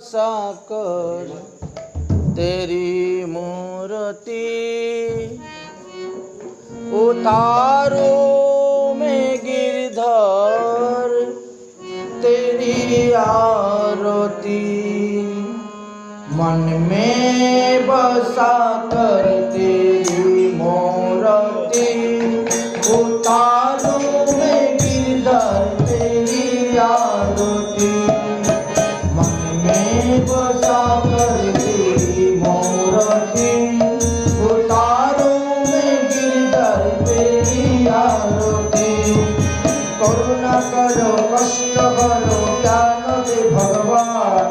साकर तेरी मूर्ति उतारो में गिरधर तेरी आरती मन में बसा कर तेरी मूर्ति उतारो में गिरधर तेरी आरती मन में बसा कर तेरी मूर्ति उतारो में गिरधर तेरी आरती करुणा करो कष्ट करो ज्ञान दे भगवान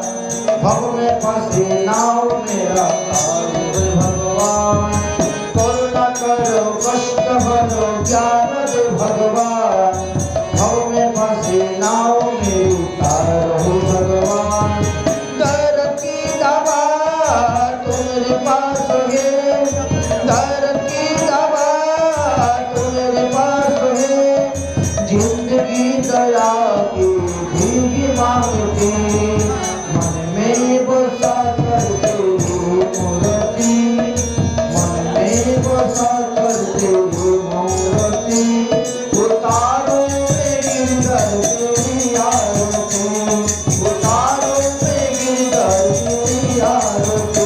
भव में फंसे नाव मेरा तारो दे भगवान करुणा करो कष्ट करो ज्ञान दे भगवान भव में फंसे नाव में उतारो भगवान दर की दवा तुम्हारे पास है दर की दवा तुम्हारे पास है जिंदगी दया की भीगी मांगती मन में बसा कर तेरी मूर्ति मन में बसा कर तेरी मूर्ति उतारो में गिरधर तेरी आरती उतारो में गिरधर तेरी आरती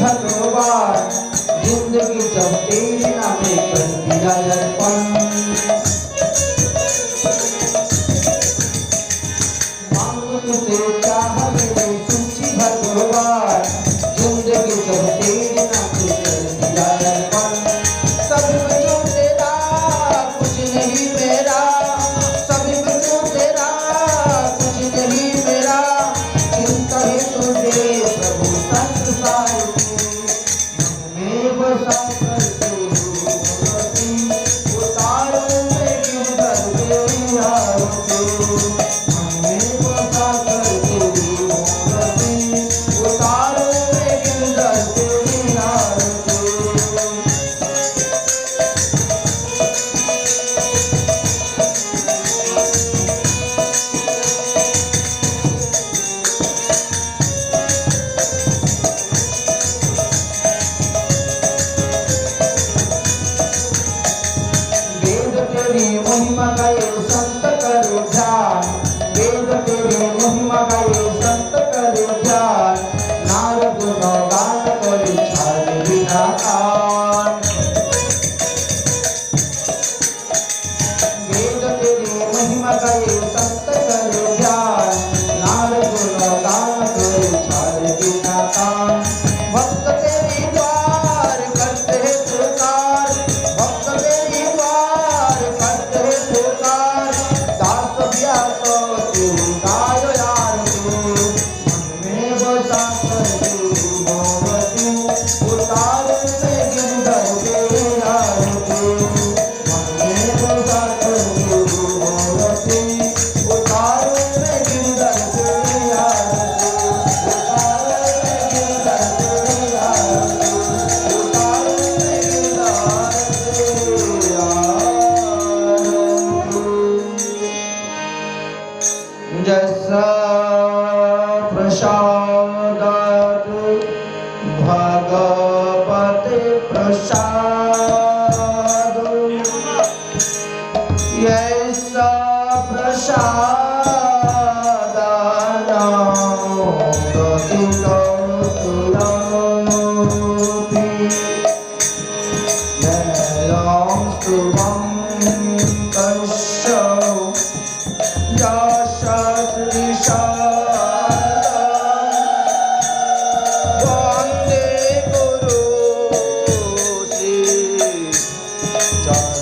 भगवान जिंदगी जब तेरे नामे कर दिया अर्पण मांगो तुझे चाह मेरी सूची भगवान जिंदगी जब तेरे नामे कर दिया अर्पण सब कुछ तेरा कुछ नहीं मेरा सब कुछ तेरा कुछ नहीं मेरा चिंता है तुझे प्रभु संसार बसा कर तेरी मूर्ति उतारो में गिरधर तेरी आरती हमें बसा कर तेरी मूर्ति उतारो में गिरधर तेरी आरती तेरी महिमा गाए संत करे ध्यान वेद तेरी महिमा गाए संत करे ध्यान नारद गान करे छाड़ बिना कान वेद तेरी महिमा गाए संत करे ध्यान नारद गान करे छाड़ बिना कान भक्त तेरी द्वार करते हैं पुकार भक्त तेरी द्वार करते हैं पुकार दास व्यास तेरी गाय आरती मन में बसा कर तेरी मूर्ति उतारो में गिरधर तेरी आरती मन में बसा कर तेरी मूर्ति उतारो में गिरधर तेरी आरती उतारो में गिरधर तेरी आरती उतारो में गिरधर तेरी आरती जैसा प्रसादात भगवते प्रसाद ऐसा प्रसादानां प्रतितो तुलापि नैनं स्तुवं तस्य वन्दे गुरु श्री चरणारविन्दम्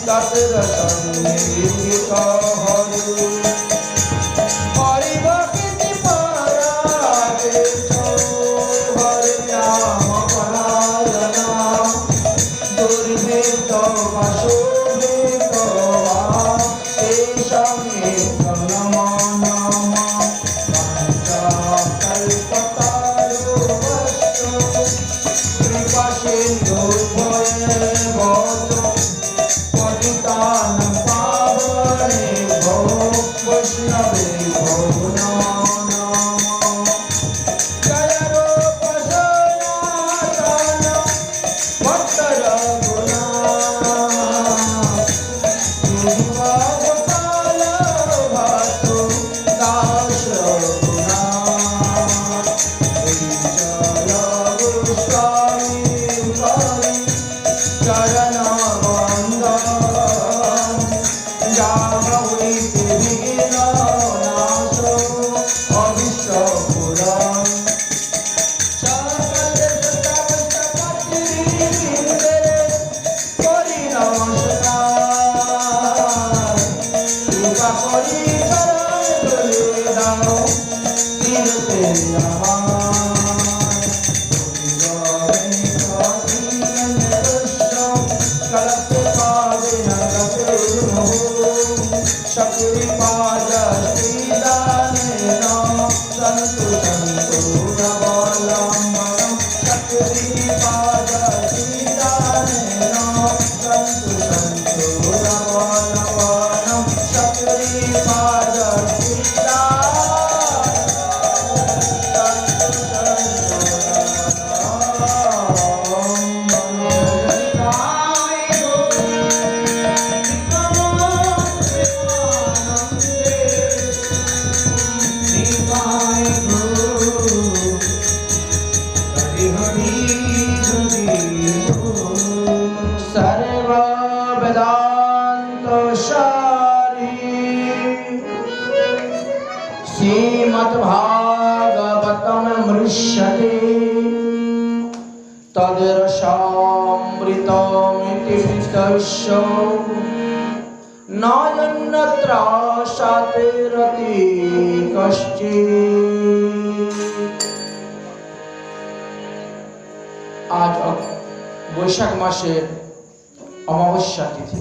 दशरथ निर्मित हरि हरि भक्ति पराजेश हरि नाम परायणा दुर्भेद वशोभित वा तेषां एकं नमो नमः पञ्चकल्पतरुवश्च कृपासिन्धु भवेम पतितानां पावनेभ्यो वैष्णवेभ्यो नमो नमः जय रूप सनातन भक्त रघुनाथ गोपाल भक्तो दास रघुनाथ जय गोस्वामी हरि चरण वन्दन जाहै विघ्न नाशो अभीष्ट पुराण सकल सत्पति करि नमस्कार कृपा करि चरण धूलि दाओ तीरथे शक्ति पाद श्रीदानेन सन्तु सन्तु नवलम्बनं शक्ति पाद श्रीदानेन सन्तु सन्तु नवलम्बनं शक्ति पाद सर्व वेदांत सारी श्रीमद्भागवतम मृष्यते तद्रसामृतमिति वितस्य नायन्यत्र शातिरति कश्चित्। आज বৈশাখ মাসের অমাবস্যা তিথি।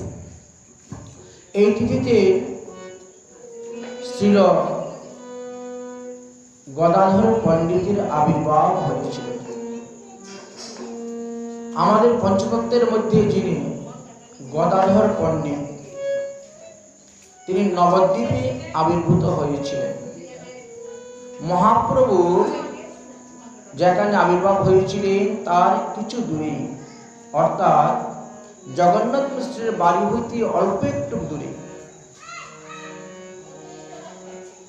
এই তিথিতে শ্রীল গদাধর পণ্ডিতের আবির্ভাব হয়েছিল। আমাদের পঞ্চতত্ত্বের মধ্যে যিনি গদাধর পণ্ডিত, তিনি নবদ্বীপে আবির্ভূত হয়েছিলেন। মহাপ্রভু যেখানে আবির্ভাব হয়েছিলেন তার কিছু দূরে, অর্থাৎ জগন্নাথ মিশ্রের বাড়ি হইতে অল্প একটু দূরে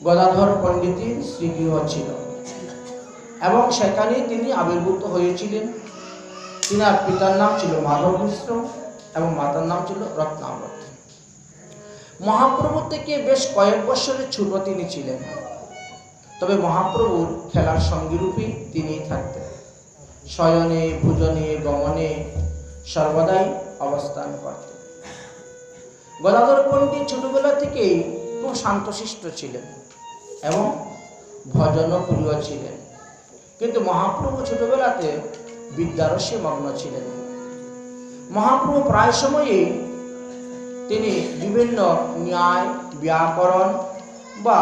গদাধর পণ্ডিতের শ্রীগৃহ ছিল এবং সেখানে তিনি আবির্ভূত হয়েছিলেন। তিনার পিতার নাম ছিল মাধব মিশ্র এবং মাতার নাম ছিল রত্নাবতী। মহাপ্রভু থেকে বেশ কয়েক বছরের ছোট তিনি ছিলেন, তবে মহাপ্রভুর খেলার সঙ্গী রূপে তিনিই থাকতেন। শয়নে ভোজনে গমনে সর্বদাই অবস্থান করতেন। গদাধর পণ্ডিত ছোটবেলা থেকেই খুব শান্তশিষ্ট ছিলেন এবং ভজন প্রিয় ছিলেন, কিন্তু মহাপ্রভু ছোটবেলাতে বিদ্যারসে মগ্ন ছিলেন। মহাপ্রভু প্রায় সময়ই তিনি বিভিন্ন ন্যায় ব্যাকরণ বা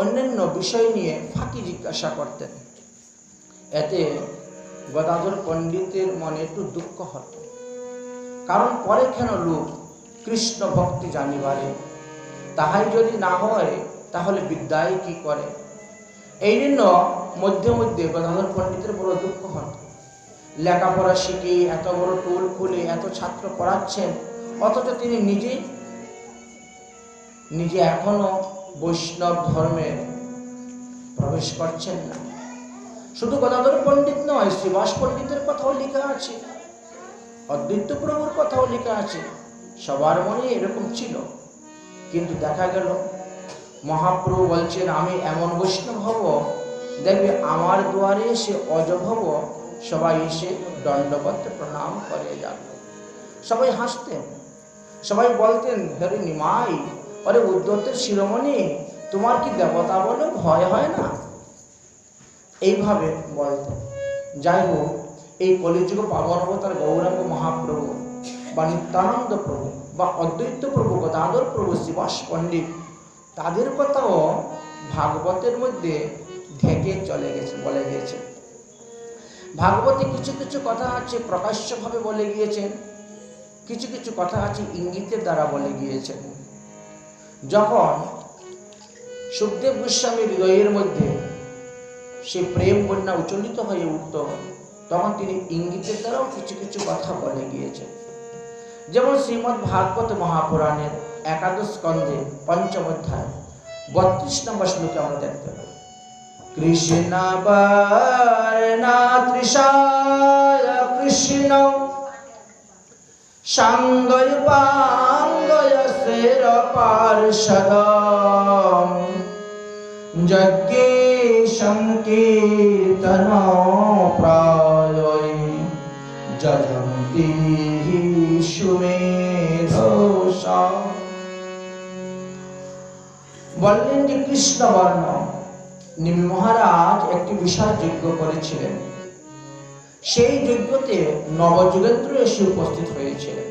অন্যান্য বিষয় নিয়ে ফাঁকি জিজ্ঞাসা করতেন। এতে গদাধর পণ্ডিতের মনে একটু দুঃখ হতো, কারণ পরে কেন লোক কৃষ্ণ ভক্তি জানিবারে, তাহাই যদি না হয় তাহলে বিদ্যায় কি করে। এই জন্য মধ্যে মধ্যে গদাধর পণ্ডিতের বড় দুঃখ হতো। লেখাপড়া শিখে এত বড় টোল খুলে এত ছাত্র পড়াচ্ছেন, অথচ তিনি নিজে এখনো বৈষ্ণব ধর্মের প্রবেশ করছেন না। শুধু গদাধর পণ্ডিত নয়, শ্রীবাস পণ্ডিতের কথাও লেখা আছে, অদ্বৈত প্রভুর কথাও লেখা আছে। সবার মনে এরকম ছিল, কিন্তু দেখা গেল মহাপ্রভু বলছেন আমি এমন বৈষ্ণব হব, দেখবে আমার দুয়ারে এসে অজব হব, সবাই এসে দণ্ডবত প্রণাম করে যাবে। সবাই হাসতেন, সবাই বলতেন, হরে নিমাই, আরে উদ্ধতের শিরোমণি, তোমার কি দেবতা বলে ভয় হয় না? এইভাবে বলতেন। যাই হোক, এই কলিযুগ পাবন অবতার গৌরাঙ্গ মহাপ্রভু বা নিত্যানন্দ প্রভু বা অদ্বৈত প্রভু গদাধর প্রভু শ্রীবাস পণ্ডিত, তাদের কথাও ভাগবতের মধ্যে ঢেকে চলে গেছে, বলে গিয়েছে। ভাগবতে কিছু কিছু কথা আছে প্রকাশ্যভাবে বলে গিয়েছেন, কিছু কিছু কথা আছে ইঙ্গিতের দ্বারা বলে গিয়েছেন। যখন সুখদেব গোস্বামীর হৃদয়ের মধ্যে সে প্রেম বন্যা উচ্চলিত হয়ে উঠত, তখন তিনি ইঙ্গিতের দ্বারাও কিছু কিছু কথা বলে গিয়েছেন। যেমন শ্রীমদ্ ভাগবত মহাপুরাণের একাদশ স্কন্ধে পঞ্চম অধ্যায় 32 নম্বর শ্লোকে আমরা দেখতে পাই, কৃষ্ণ বর্ণা তৃষায় কৃষ্ণ সাঙ্গয় পাঙ্গয় সের পার্ষদম যজ্ঞে সংকীর্তন প্রায় যজন্তি সুমেধসা। বললেন যে কৃষ্ণ বর্ণ নিমি মহারাজ একটি বিশাল যজ্ঞ করেছিলেন। সেই যজ্ঞতে নবযুগেন্দ্র এসে উপস্থিত হয়েছিলেন।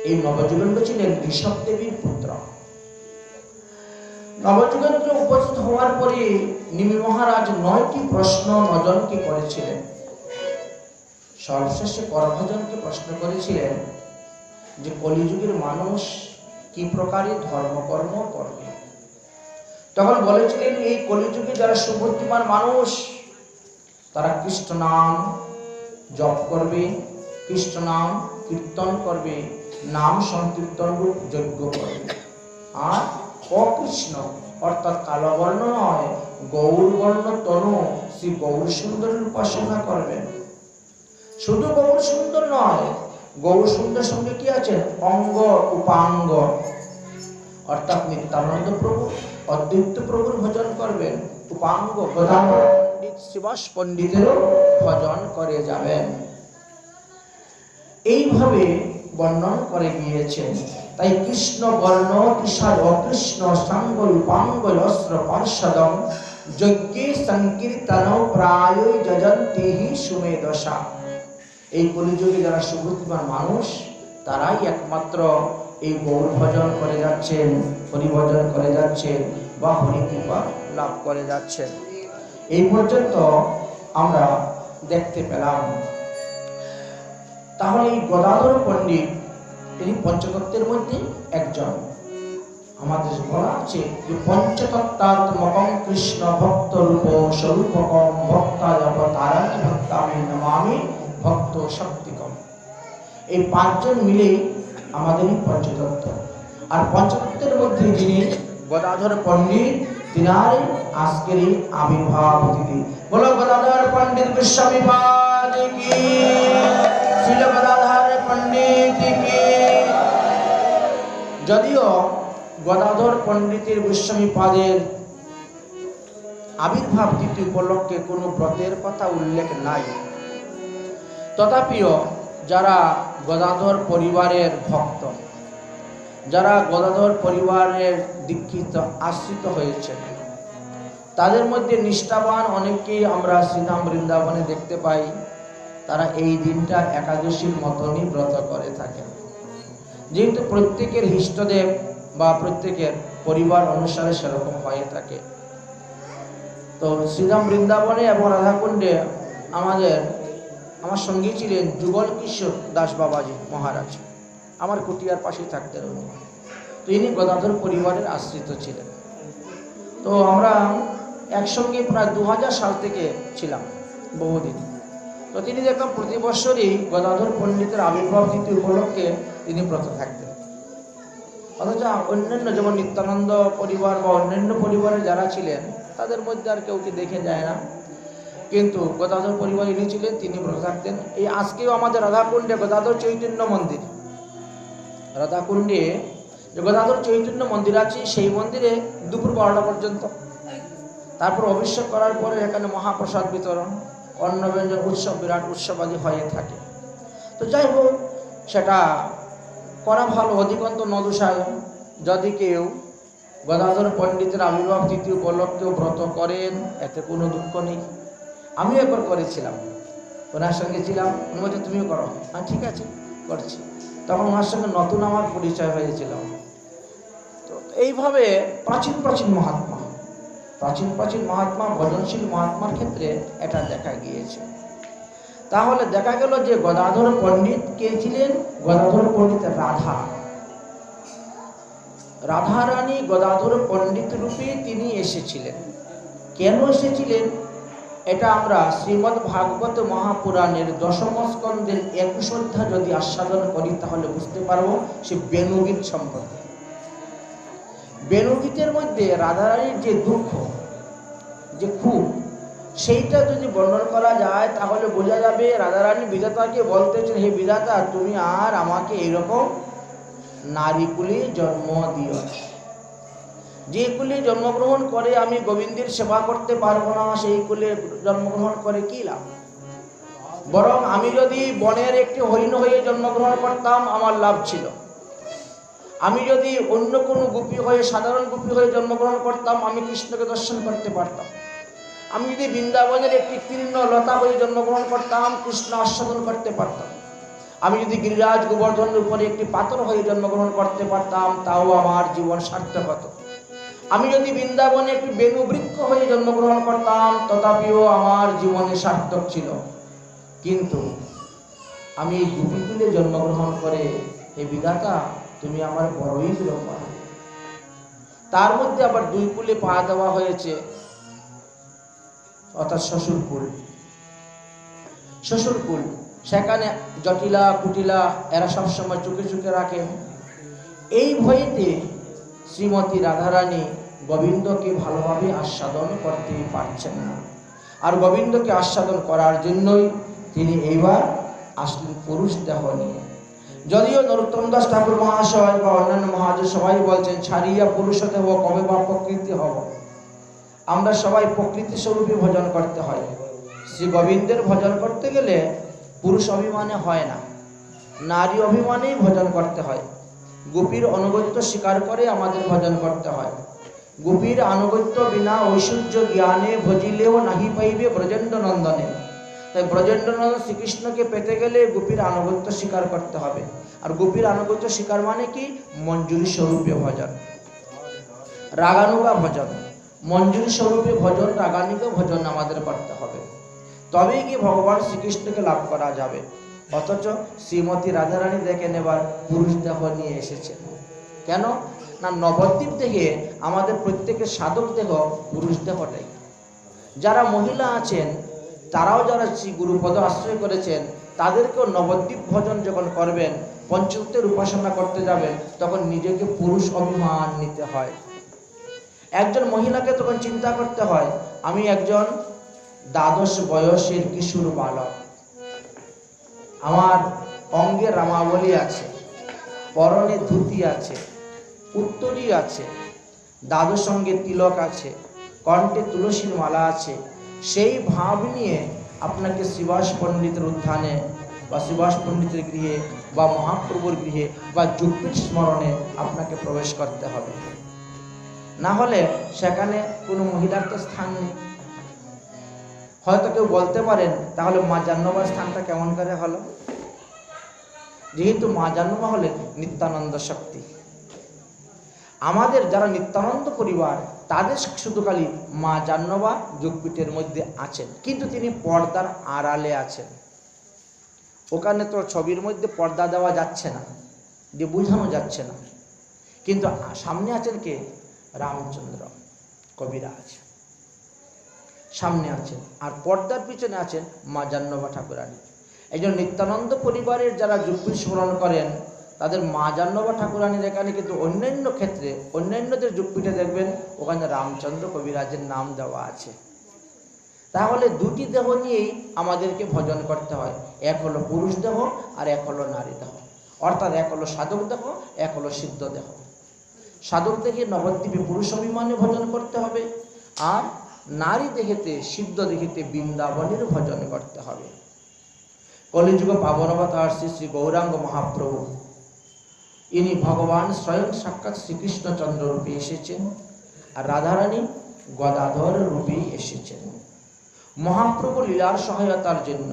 এই নবযুগেন্দ্র ছিলেন ঋষভ দেবীর পুত্র। নবযুগেন্দ্র উপস্থিত হওয়ার পরে নিমি মহারাজ 9টি প্রশ্ন নজনকে করেছিলেন। সর্বশেষে করভজনকে প্রশ্ন করেছিলেন যে কলিযুগের মানুষ কি প্রকারে ধর্মকর্ম করবে। তখন বলেছিলেন, এই কলিযুগে যারা সুবুদ্ধিমান মানুষ তারা কৃষ্ণ নাম জপ করবে, কৃষ্ণ নাম কীর্তন করবে, নাম সংকীর্তন রূপ যজ্ঞ করবে। আর অকৃষ্ণ অর্থাৎ কালো বর্ণ নয়, গৌরবর্ণ তনু শ্রী গৌর সুন্দরের উপাসনা করবেন। শুধু গৌর সুন্দর নয়, গৌর সুন্দর সঙ্গে কি আছে? অঙ্গ উপাঙ্গ, অর্থাৎ নিত্যানন্দ প্রভু অদ্বৈত প্রভুর ভজন করবেন, উপাঙ্গ গদাধর পণ্ডিত শ্রীবাস পণ্ডিতেরও ভজন করে যাবেন। এইভাবে বর্ণন করে গিয়েছেন। তাই কৃষ্ণ বর্ণ তৃষার অকৃষ্ণ সাঙ্গ উপাঙ্গ অস্ত্র পার্ষদম যজ্ঞে সংকীর্তন প্রায় যজন্তি সুমেধসা। এই কলিযুগে যারা সুবুদ্ধিমান মানুষ তারাই একমাত্র এই গৌর ভজন করে যাচ্ছেন, হরিভজন করে যাচ্ছেন বা হরি কৃপা লাভ করে যাচ্ছেন। এই পর্যন্ত আমরা দেখতে পেলাম। তাহলে এই গদাধর পণ্ডিত তিনি পঞ্চতত্ত্বের মধ্যে একজন। আমাদের বলা আছে যে পঞ্চতত্ত্বাত্মকং কৃষ্ণ ভক্ত রূপ স্বরূপকম ভক্তায় অবতারাণি ভক্তামি নমামি ভক্ত শক্তিকম। এই 5 জন মিলেই আমাদের পঞ্চতত্ত্ব। আর পঞ্চতত্ত্বের মধ্যে যিনি গদাধর পণ্ডিত, তিনার আজকের আবির্ভাব তিথি। বলো গদাধর পণ্ডিত গোস্বামী পাদ কি, শ্রীল গদাধর পণ্ডিত কি। যদিও গদাধর পণ্ডিতের গোস্বামী পাদের আবির্ভাব তিথি উপলক্ষে কোনো ব্রতের কথা উল্লেখ নাই, তথাপিও যারা গদাধর পরিবারের ভক্ত, যারা গদাধর পরিবারের দীক্ষিত আশ্রিত হয়েছে, তাদের মধ্যে নিষ্ঠাবান অনেকেই আমরা শ্রীধাম বৃন্দাবনে দেখতে পাই। তারা এই দিনটা একাদশীর মতনই ব্রত করে থাকেন। যেহেতু প্রত্যেকের ইষ্টদেব বা প্রত্যেকের পরিবার অনুসারে সেরকম হয়ে থাকে। তো শ্রীধাম বৃন্দাবনে এবং রাধাকুণ্ডে আমার সঙ্গী ছিলেন যুগল কিশোর দাস বাবাজি মহারাজ। আমার কুটিয়ার পাশেই থাকতেন উনি। তো ইনি গদাধর পরিবারের আশ্রিত ছিলেন। তো আমরা একসঙ্গে প্রায় 2000 সাল থেকে ছিলাম, বহুদিন। তো তিনি দেখলাম প্রতি বছরই গদাধর পণ্ডিতের আবির্ভাব তিথি উপলক্ষে তিনি ব্রত থাকতেন। অথচ অন্যান্য যেমন নিত্যানন্দ পরিবার বা অন্যান্য পরিবারে যারা ছিলেন তাদের মধ্যে আর কেউ দেখে যায় না, কিন্তু গদাধর পরিবার ইনি ছিলেন, তিনি ব্রত থাকতেন। এই আজকেও আমাদের রাধাকুণ্ডে গদাধর চৈতন্য মন্দির, রাধাকুণ্ডে যে গদাধর চৈতন্য মন্দির আছে, সেই মন্দিরে দুপুর 12টা পর্যন্ত, তারপর অভিষেক করার পরে এখানে মহাপ্রসাদ বিতরণ, অন্নব্যঞ্জন উৎসব, বিরাট উৎসব আদি হয়ে থাকে। তো যাই হোক, সেটা করা ভালো, অধিকন্ত নদুষায়। যদি কেউ গদাধর পণ্ডিতের আবির্ভাব তিথি উপলক্ষেও ব্রত করেন, এতে কোনো দুঃখ নেই। আমিও একবার করেছিলাম, ওনার সঙ্গে ছিলাম, উনি বলছে তুমিও করো। হ্যাঁ ঠিক আছে, করছি। তখন ওনার সঙ্গে নতুন আমার পরিচয় হয়েছিল। তো এইভাবে প্রাচীন প্রাচীন মহাত্মা ভজনশীল মহাত্মার ক্ষেত্রে এটা দেখা গিয়েছে। তাহলে দেখা গেল যে গদাধর পণ্ডিত কে ছিলেন? গদাধর পণ্ডিত রাধা রানী গদাধর পণ্ডিত রূপে তিনি এসেছিলেন। কেন এসেছিলেন এটা আমরা শ্রীমদ্ ভাগবত মহাপুরাণের দশম স্কন্ধের 21 অধ্যায় যদি আস্বাদন করি তাহলে বুঝতে পারবো সে বেণুগীত সম্পর্কে। বেণুগীতের মধ্যে রাধারানীর যে দুঃখ, যে খুব, সেইটা যদি বর্ণন করা যায় তাহলে বোঝা যাবে রাধারানী বিধাতাকে বলতেছেন, হে বিধাতা তুমি আর আমাকে এইরকম নারী কুলে জন্ম দিও। যে কুলে জন্মগ্রহণ করে আমি গোবিন্দের সেবা করতে পারবো না, সেই কুলে জন্মগ্রহণ করে কি লাভ? বরং আমি যদি বনের একটি হরিণ হয়ে জন্মগ্রহণ করতাম আমার লাভ ছিল। আমি যদি অন্য কোনো গোপী হয়ে, সাধারণ গোপী হয়ে জন্মগ্রহণ করতাম আমি কৃষ্ণকে দর্শন করতে পারতাম। আমি যদি বৃন্দাবনের একটি তীর্ণ লতা হয়ে জন্মগ্রহণ করতাম কৃষ্ণ আস্বাদন করতে পারতাম। আমি যদি গিরিরাজ গোবর্ধনের উপরে একটি পাথর হয়ে জন্মগ্রহণ করতে পারতাম তাও আমার জীবন সার্থক হতো। আমি যদি বৃন্দাবনে একটি বেণু বৃক্ষ হয়ে জন্মগ্রহণ করতাম তথাপিও আমার জীবনে সার্থক ছিল। কিন্তু আমি এই গোপীকুলে জন্মগ্রহণ করে হে বিধাতা তুমি আমার বড়ই বিলম্ব। তার মধ্যে আবার 2 কুলে পা দেওয়া হয়েছে, অর্থাৎ শ্বশুরকুল। সেখানে জটিলা কুটিলা এরা সবসময় চোখে চোখে রাখেন। এই ভয়েতে শ্রীমতী রাধারানী গোবিন্দকে ভালোভাবে আস্বাদন করতে পারছেন না। আর গোবিন্দকে আস্বাদন করার জন্যই তিনি এইবার আসলেন পুরুষ দেহ নিয়ে। যদিও নরোত্তম দাস ঠাকুর মহাশয় বা অন্যান্য মহাজন সবাই বলছেন ছাড়িয়া পুরুষ দেহ কবে বা প্রকৃতি হব। আমরা সবাই প্রকৃতি স্বরূপে ভজন করতে হয়। শ্রী গোবিন্দের ভজন করতে গেলে পুরুষ অভিমানে হয় না, নারী অভিমানেই ভজন করতে হয়। গোপীর আনুগত্য স্বীকার করে আমাদের ভজন করতে হয়। গোপীর আনুগত্য বিনা ঐশ্বর্য জ্ঞানে ভজিলেও নাহি পাইবে ব্রজেন্দ্র নন্দনে। তাই ব্রজেন্দ্র নন্দন শ্রীকৃষ্ণকে পেতে গেলে গোপীর আনুগত্য স্বীকার করতে হবে। আর গোপীর আনুগত্য স্বীকার মানে কি? মঞ্জুরি স্বরূপে ভজন, রাগানুগা ভজন। মঞ্জুরি স্বরূপে ভজন, রাগানুগা ভজন আমাদের করতে হবে, তবেই কি ভগবান শ্রীকৃষ্ণকে লাভ করা যাবে। অথচ শ্রীমতী রাধারানী দেখেন এবার পুরুষ দেহ নিয়ে এসেছেন। কেন না নবদ্বীপ দেখে আমাদের প্রত্যেকের সাধক দেহ পুরুষ দেহটাই। যারা মহিলা আছেন তারাও যারা শ্রী গুরুপদ আশ্রয় করেছেন তাদেরকেও নবদ্বীপ ভজন যখন করবেন, পঞ্চতত্ত্বের উপাসনা করতে যাবেন তখন নিজেকে পুরুষ অভিমান নিতে হয়। একজন মহিলাকে তখন চিন্তা করতে হয় আমি একজন 12 বয়সের কিশোর বালক, আমার অঙ্গে রামাবলী আছে, পরনে ধুতি আছে, উত্তরী আছে, 12 সঙ্গে তিলক আছে, কণ্ঠে তুলসীর মালা আছে। সেই ভাব নিয়ে আপনাকে শ্রীবাস পণ্ডিতের উদ্যানে বা শ্রীবাস পণ্ডিতের গৃহে বা মহাপ্রভুর গৃহে বা যুগপীঠ স্মরণে আপনাকে প্রবেশ করতে হবে। না হলে সেখানে কোনো মহিলার তো স্থান নেই। হয়তো কেউ বলতে পারেন তাহলে মা জাহ্নবীর স্থানটা কেমন করে হলো? যেহেতু মা জাহ্নবী হলেন নিত্যানন্দ শক্তি। আমাদের যারা নিত্যানন্দ পরিবার তাদের শুধু খালি মা জাহ্নবী যোগপীঠের মধ্যে আছেন, কিন্তু তিনি পর্দার আড়ালে আছেন। ওখানে তো ছবির মধ্যে পর্দা দেওয়া যাচ্ছে না, দিয়ে বোঝানো যাচ্ছে না, কিন্তু সামনে আছেন কে? রামচন্দ্র কবিরাজ সামনে আছেন, আর পর্দার পিছনে আছেন মা জাহ্নবী ঠাকুরানী। এই জন্য নিত্যানন্দ পরিবারের যারা যোগপীঠ স্মরণ করেন তাদের মা জাহ্নবী ঠাকুরানীর এখানে, কিন্তু অন্যান্য ক্ষেত্রে অন্যান্যদের যোগপীঠে দেখবেন ওখানে রামচন্দ্র কবিরাজের নাম দেওয়া আছে। তাহলে 2টি দেহ নিয়েই আমাদেরকে ভজন করতে হয়, এক হলো পুরুষ দেহ আর এক হলো নারী দেহ। অর্থাৎ এক হলো সাধক দেহ, এক হলো সিদ্ধ দেহ। সাধক দেখে নবদ্বীপে পুরুষ অভিমানে ভজন করতে হবে, আর নারী দেহেতে সিদ্ধ দেহেতে বৃন্দাবনের ভজন করতে হবে। কলিযুগ পাবন অবতার শ্রী শ্রী গৌরাঙ্গ মহাপ্রভু ইনি ভগবান স্বয়ং সাক্ষাৎ শ্রীকৃষ্ণচন্দ্র রূপে এসেছেন, আর রাধারানী গদাধর রূপেই এসেছেন মহাপ্রভু লীলার সহায়তার জন্য।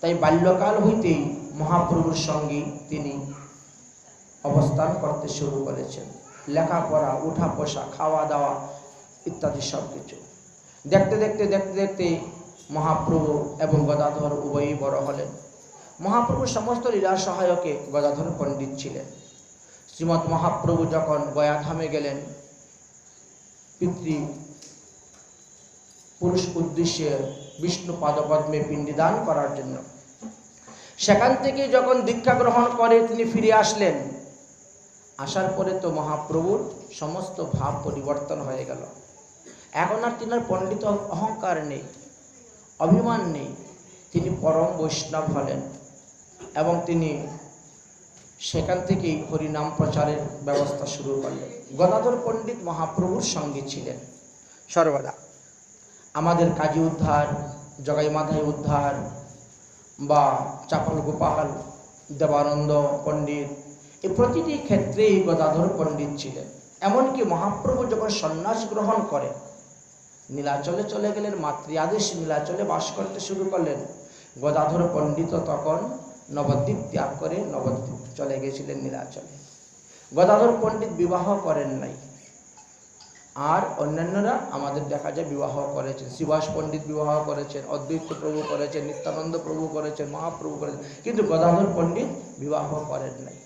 তাই বাল্যকাল হইতেই মহাপ্রভুর সঙ্গে তিনি অবস্থান করতে শুরু করেছেন। লেখাপড়া, উঠা বসা, খাওয়া দাওয়া ইত্যাদি সব কিছু দেখতে দেখতে দেখতে দেখতে মহাপ্রভু এবং গদাধর উভয়ই বড় হলেন। মহাপ্রভুর সমস্ত লীলার সহায়কে গদাধর পণ্ডিত ছিলেন। শ্রীমৎ মহাপ্রভু যখন গয়াধামে গেলেন পিতৃ পুরুষ উদ্দেশ্যে বিষ্ণু পাদপদ্মে পিণ্ডিদান করার জন্য, সেখান থেকে যখন দীক্ষা গ্রহণ করে তিনি ফিরে আসলেন। আসার পরে তো মহাপ্রভুর সমস্ত ভাব পরিবর্তন হয়ে গেল। এখন আর তিনার পণ্ডিত অহংকার নেই, অভিমান নেই, তিনি পরম বৈষ্ণব হলেন এবং তিনি সেখান থেকেই হরিনাম প্রচারের ব্যবস্থা শুরু করলেন। গদাধর পণ্ডিত মহাপ্রভুর সঙ্গে ছিলেন সর্বদা। আমাদের কাজী উদ্ধার, জগাই মাধাই উদ্ধার বা চাপল গোপাল, দেবানন্দ পণ্ডিত, এই প্রতিটি ক্ষেত্রেই গদাধর পণ্ডিত ছিলেন। এমনকি মহাপ্রভু যখন সন্ন্যাস গ্রহণ করে নীলাচলে চলে গেলেন, মাতৃ আদেশ নীলাচলে বাস করতে শুরু করলেন, গদাধর পণ্ডিত তখন নবদ্বীপ ত্যাগ করে নবদ্বীপ চলে গেছিলেন নীলাচলে। গদাধর পণ্ডিত বিবাহ করেন নাই, আর অন্যান্যরা আমাদের দেখা যায় বিবাহ করেছেন। শ্রীবাস পণ্ডিত বিবাহ করেছেন, অদ্বৈত প্রভু করেছেন, নিত্যানন্দ প্রভু করেছেন, মহাপ্রভু করেছেন, কিন্তু গদাধর পণ্ডিত বিবাহ করেন নাই।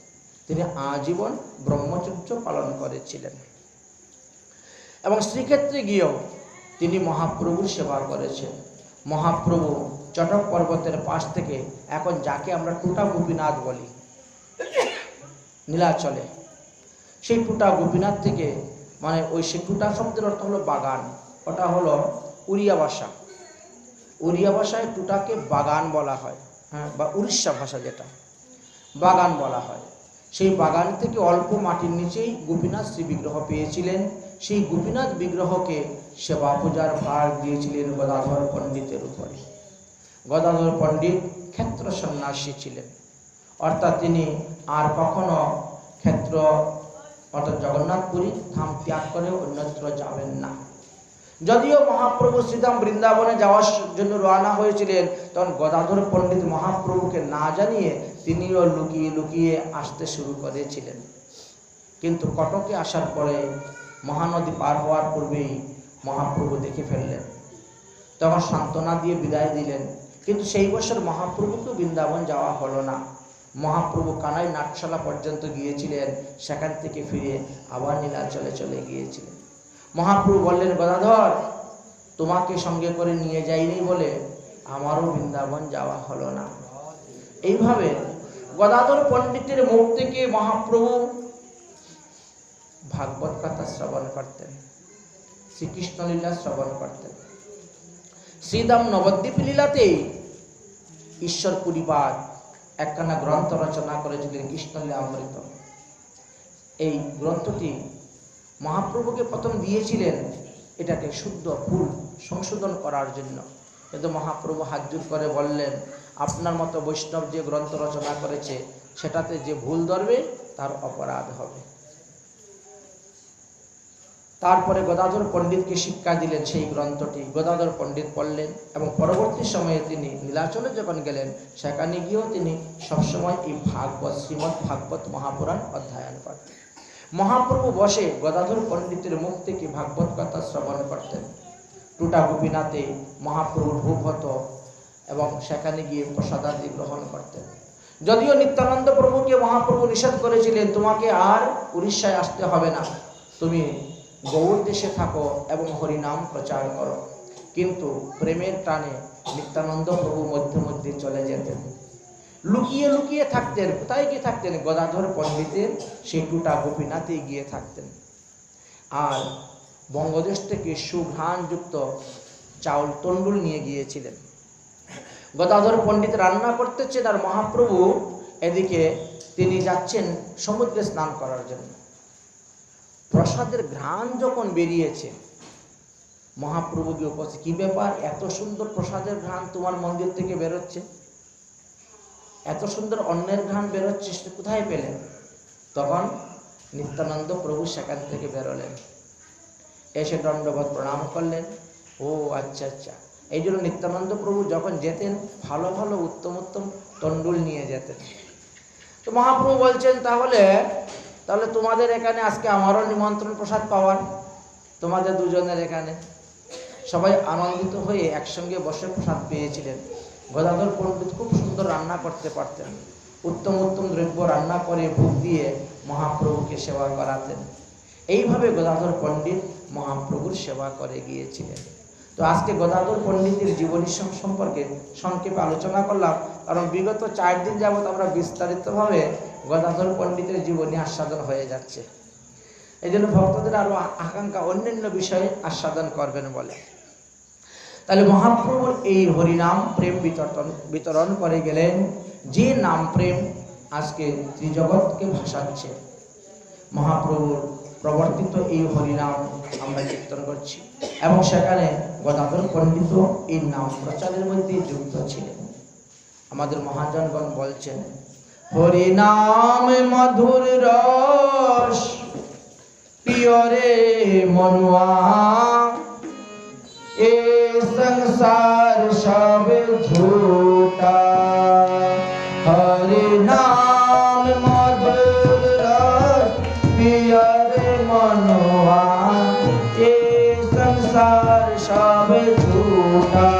তিনি আজীবন ব্রহ্মচর্য পালন করেছিলেন এবং শ্রীক্ষেত্রে গিয়েও তিনি মহাপ্রভুর সেবা করেছেন। মহাপ্রভু চটক পর্বতের পাশ থেকে, এখন যাকে আমরা টুটা গোপীনাথ বলি নীলাচলে, সেই টুটা গোপীনাথ থেকে, মানে ওই সে টুটা শব্দের অর্থ হলো বাগান, ওটা হলো উড়িয়া ভাষা। উড়িয়া ভাষায় টুটাকে বাগান বলা হয়, হ্যাঁ, বা উড়িষ্যা ভাষা যেটা বাগান বলা হয়। সেই বাগান থেকে অল্প মাটির নিচেই গোপীনাথ শ্রী বিগ্রহ পেয়েছিলেন। সেই গোপীনাথ বিগ্রহকে সেবা পূজার ভার দিয়েছিলেন গদাধর পণ্ডিতের উপরে। গদাধর পণ্ডিত ক্ষেত্র সন্ন্যাসী ছিলেন, অর্থাৎ তিনি আর কখনো ক্ষেত্র অর্থাৎ জগন্নাথপুরী ধাম ত্যাগ করে অন্যত্র যাবেন না। যদিও মহাপ্রভু শ্রীধাম বৃন্দাবনে যাওয়ার জন্য রওনা হয়েছিলেন, তখন গদাধর পণ্ডিত মহাপ্রভুকে না জানিয়ে তিনিও লুকিয়ে লুকিয়ে আসতে শুরু করেছিলেন। কিন্তু কটকে আসার পরে মহানদী পার হওয়ার পূর্বেই মহাপ্রভু দেখে ফেললেন, তখন সান্ত্বনা দিয়ে বিদায় দিলেন। কিন্তু সেই বছর মহাপ্রভুকে বৃন্দাবন যাওয়া হলো না। মহাপ্রভু কানাই নাটশালা পর্যন্ত গিয়েছিলেন, সেখান থেকে ফিরে আবার নীলাচলে চলে গিয়েছিলেন। মহাপ্রভু বললেন, গদাধর, তোমাকে সঙ্গে করে নিয়ে যাইনি বলে আমারও বৃন্দাবন যাওয়া হলো না। এইভাবে গদাধর পণ্ডিতের মুখ থেকে মহাপ্রভু ভাগবত কথা শ্রবণ করতেন, শ্রীকৃষ্ণ লীলা শ্রবণ করতেন। শ্রীধাম নবদ্বীপ লীলাতে ঈশ্বর পরিবার একখানা গ্রন্থ রচনা করেছিলেন, কৃষ্ণলীলা অমৃত। এই গ্রন্থটি মহাপ্রভুকে প্রথম দিয়েছিলেন এটাকে শুদ্ধ ভুল সংশোধন করার জন্য, কিন্তু মহাপ্রভু হাত জোর করে বললেন, আপনার মতো বৈষ্ণব যে গ্রন্থ রচনা করেছে সেটাতে যে ভুল ধরবে তার অপরাধ হবে। তারপরে গদাধর পণ্ডিতকে শিক্ষা দিলেন সেই গ্রন্থটি। গদাধর পণ্ডিত পড়লেন এবং পরবর্তী সময়ে তিনি নীলাচলে যখন গেলেন, সেখানে গিয়েও তিনি সবসময় এই ভাগবত, শ্রীমদ্ ভাগবত মহাপুরাণ অধ্যয়ন করতেন। মহাপ্রভু বসে গদাধর পণ্ডিতের মুখ থেকে ভাগবত কথা শ্রবণ করতেন। টুটা গোপীনাথে মহাপ্রভুর ভোগ হতো এবং সেখানে গিয়ে প্রসাদাদি গ্রহণ করতেন। যদিও নিত্যানন্দ প্রভুকে মহাপ্রভু নিষেধ করেছিলেন, তোমাকে আর উড়িষ্যায় আসতে হবে না, তুমি গৌড় দেশে থাকো এবং হরিনাম প্রচার করো, কিন্তু প্রেমের টানে নিত্যানন্দ প্রভু মধ্যে মধ্যে চলে যেতেন, লুকিয়ে লুকিয়ে থাকতেন। কোথায় গিয়ে থাকতেন? গদাধর পণ্ডিতের সেই টুটা গোপীনাথে গিয়ে থাকতেন। আর বঙ্গদেশ থেকে সুঘ্রাণযুক্ত চাউল তন্ডুল নিয়ে গিয়েছিলেন। গদাধর পণ্ডিত রান্না করতেছেন আর মহাপ্রভু এদিকে তিনি যাচ্ছেন সমুদ্রে স্নান করার জন্য। প্রসাদের ঘ্রাণ যখন বেরিয়েছে, মহাপ্রভুকে উপস্থিত, কি ব্যাপার, এত সুন্দর প্রসাদের ঘ্রাণ তোমার মন্দির থেকে বেরোচ্ছে, এত সুন্দর অন্নের ঘ্রাণ বেরোচ্ছে, কোথায় পেলেন? তখন নিত্যানন্দ প্রভু সেখান থেকে বেরোলেন, এসে দণ্ডবত প্রণাম করলেন। ও আচ্ছা আচ্ছা, এই জন্য নিত্যানন্দ প্রভু যখন যেতেন ভালো ভালো উত্তম উত্তম তণ্ডুল নিয়ে যেতেন। তো মহাপ্রভু বলছেন, তাহলে তোমাদের এখানে আজকে আমারও নিমন্ত্রণ প্রসাদ পাওয়ার, তোমাদের দুজনের এখানে। সবাই আনন্দিত হয়ে একসঙ্গে বসে প্রসাদ পেয়েছিলেন। গদাধর পণ্ডিত খুব সুন্দর রান্না করতে পারতেন, উত্তম উত্তম দ্রব্য রান্না করে ভোগ দিয়ে মহাপ্রভুকে সেবা করাতেন। এইভাবে গদাধর পণ্ডিত মহাপ্রভুর সেবা করে গিয়েছিলেন। তো আজকে গদাধর পণ্ডিতের জীবনী সম্পর্কে সংক্ষেপে আলোচনা করলাম, কারণ বিগত 4 দিন যাবৎ আমরা বিস্তারিতভাবে গদাধর পণ্ডিতের জীবনী আস্বাদন হয়ে যাচ্ছে। এই জন্য ভক্তদের আরো আকাঙ্ক্ষা অন্যান্য বিষয়ে আস্বাদন করবেন বলে। তাহলে মহাপ্রভুর এই হরিনাম প্রেম বিতরণ করে গেলেন, যে নাম প্রেম আজকে ত্রিজগৎকে ভাসাচ্ছে। মহাপ্রভুর প্রবর্তিত এই হরিনাম আমরা কীর্তন করছি, এবং সেখানে গদাধর পণ্ডিত এই নাম প্রচারের মধ্যে যুক্ত ছিলেন। আমাদের মহাজনগণ বলছেন, হরিনাম মধুর রস পিয়রে মনুয়া, এ সংসার সব ঝूठा। হরিনাম মধুর রস পিয়রে মনুয়া, এ সংসার সব ঝूठा।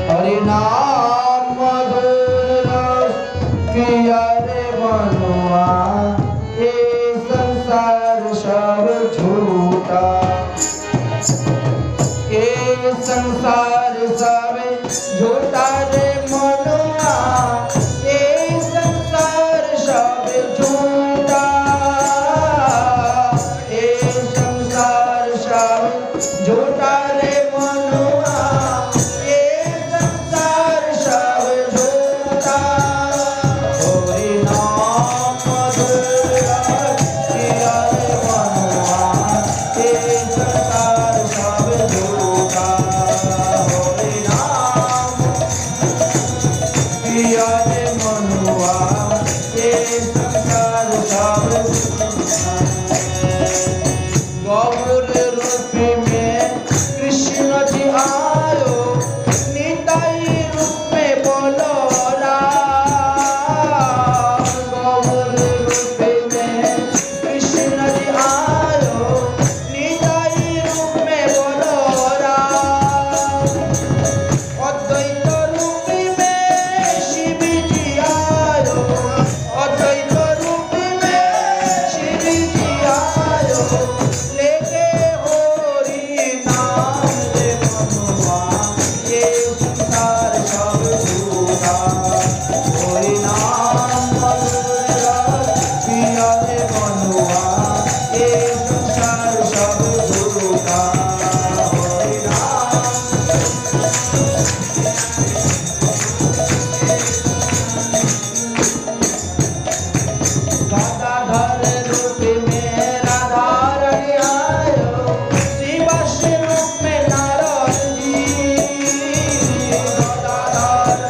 হরিনাম মধুর রস পিয়রে মনুয়া, এ संसार सब झूठा। ए संसार सब झूठा रे मनुआ, ए संसार सब झूठा। ए संसार सब झूठा रे मनुआ, ए संसार सब झूठा। हरि नाम मधुर गौर रूप में कृष्ण जी आयो, निताई रूप में बोलो राम। गौर रूप में कृष्ण जी आयो, निताई रूप में बोलो राम। अद्वैत रूप में शिव जी आयो, अद्वैत रूप में शिव जी आयो, लेके हरि नाम रे मनुआ, ये संसार सब झूठा। हरि नाम मधुर रस पिया रे मनुआ, ये संसार सब झूठा। हरि नाम गदाधर रूप में राधा रानी आयो, शिवश रूप में नारद जी। गदाधर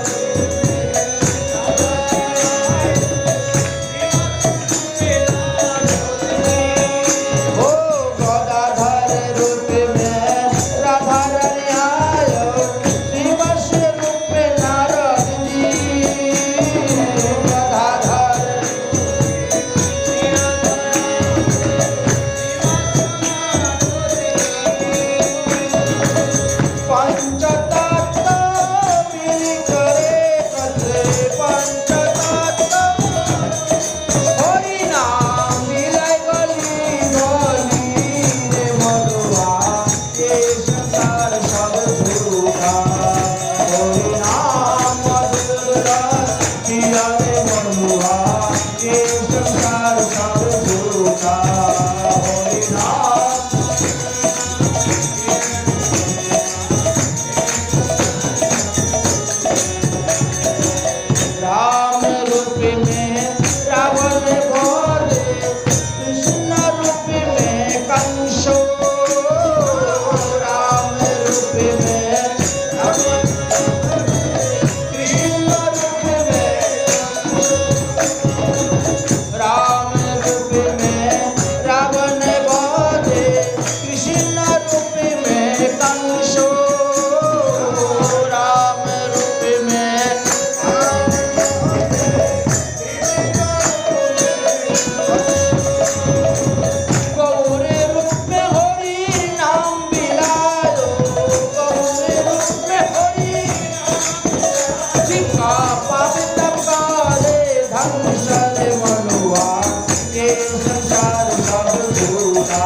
संसार सब झूठा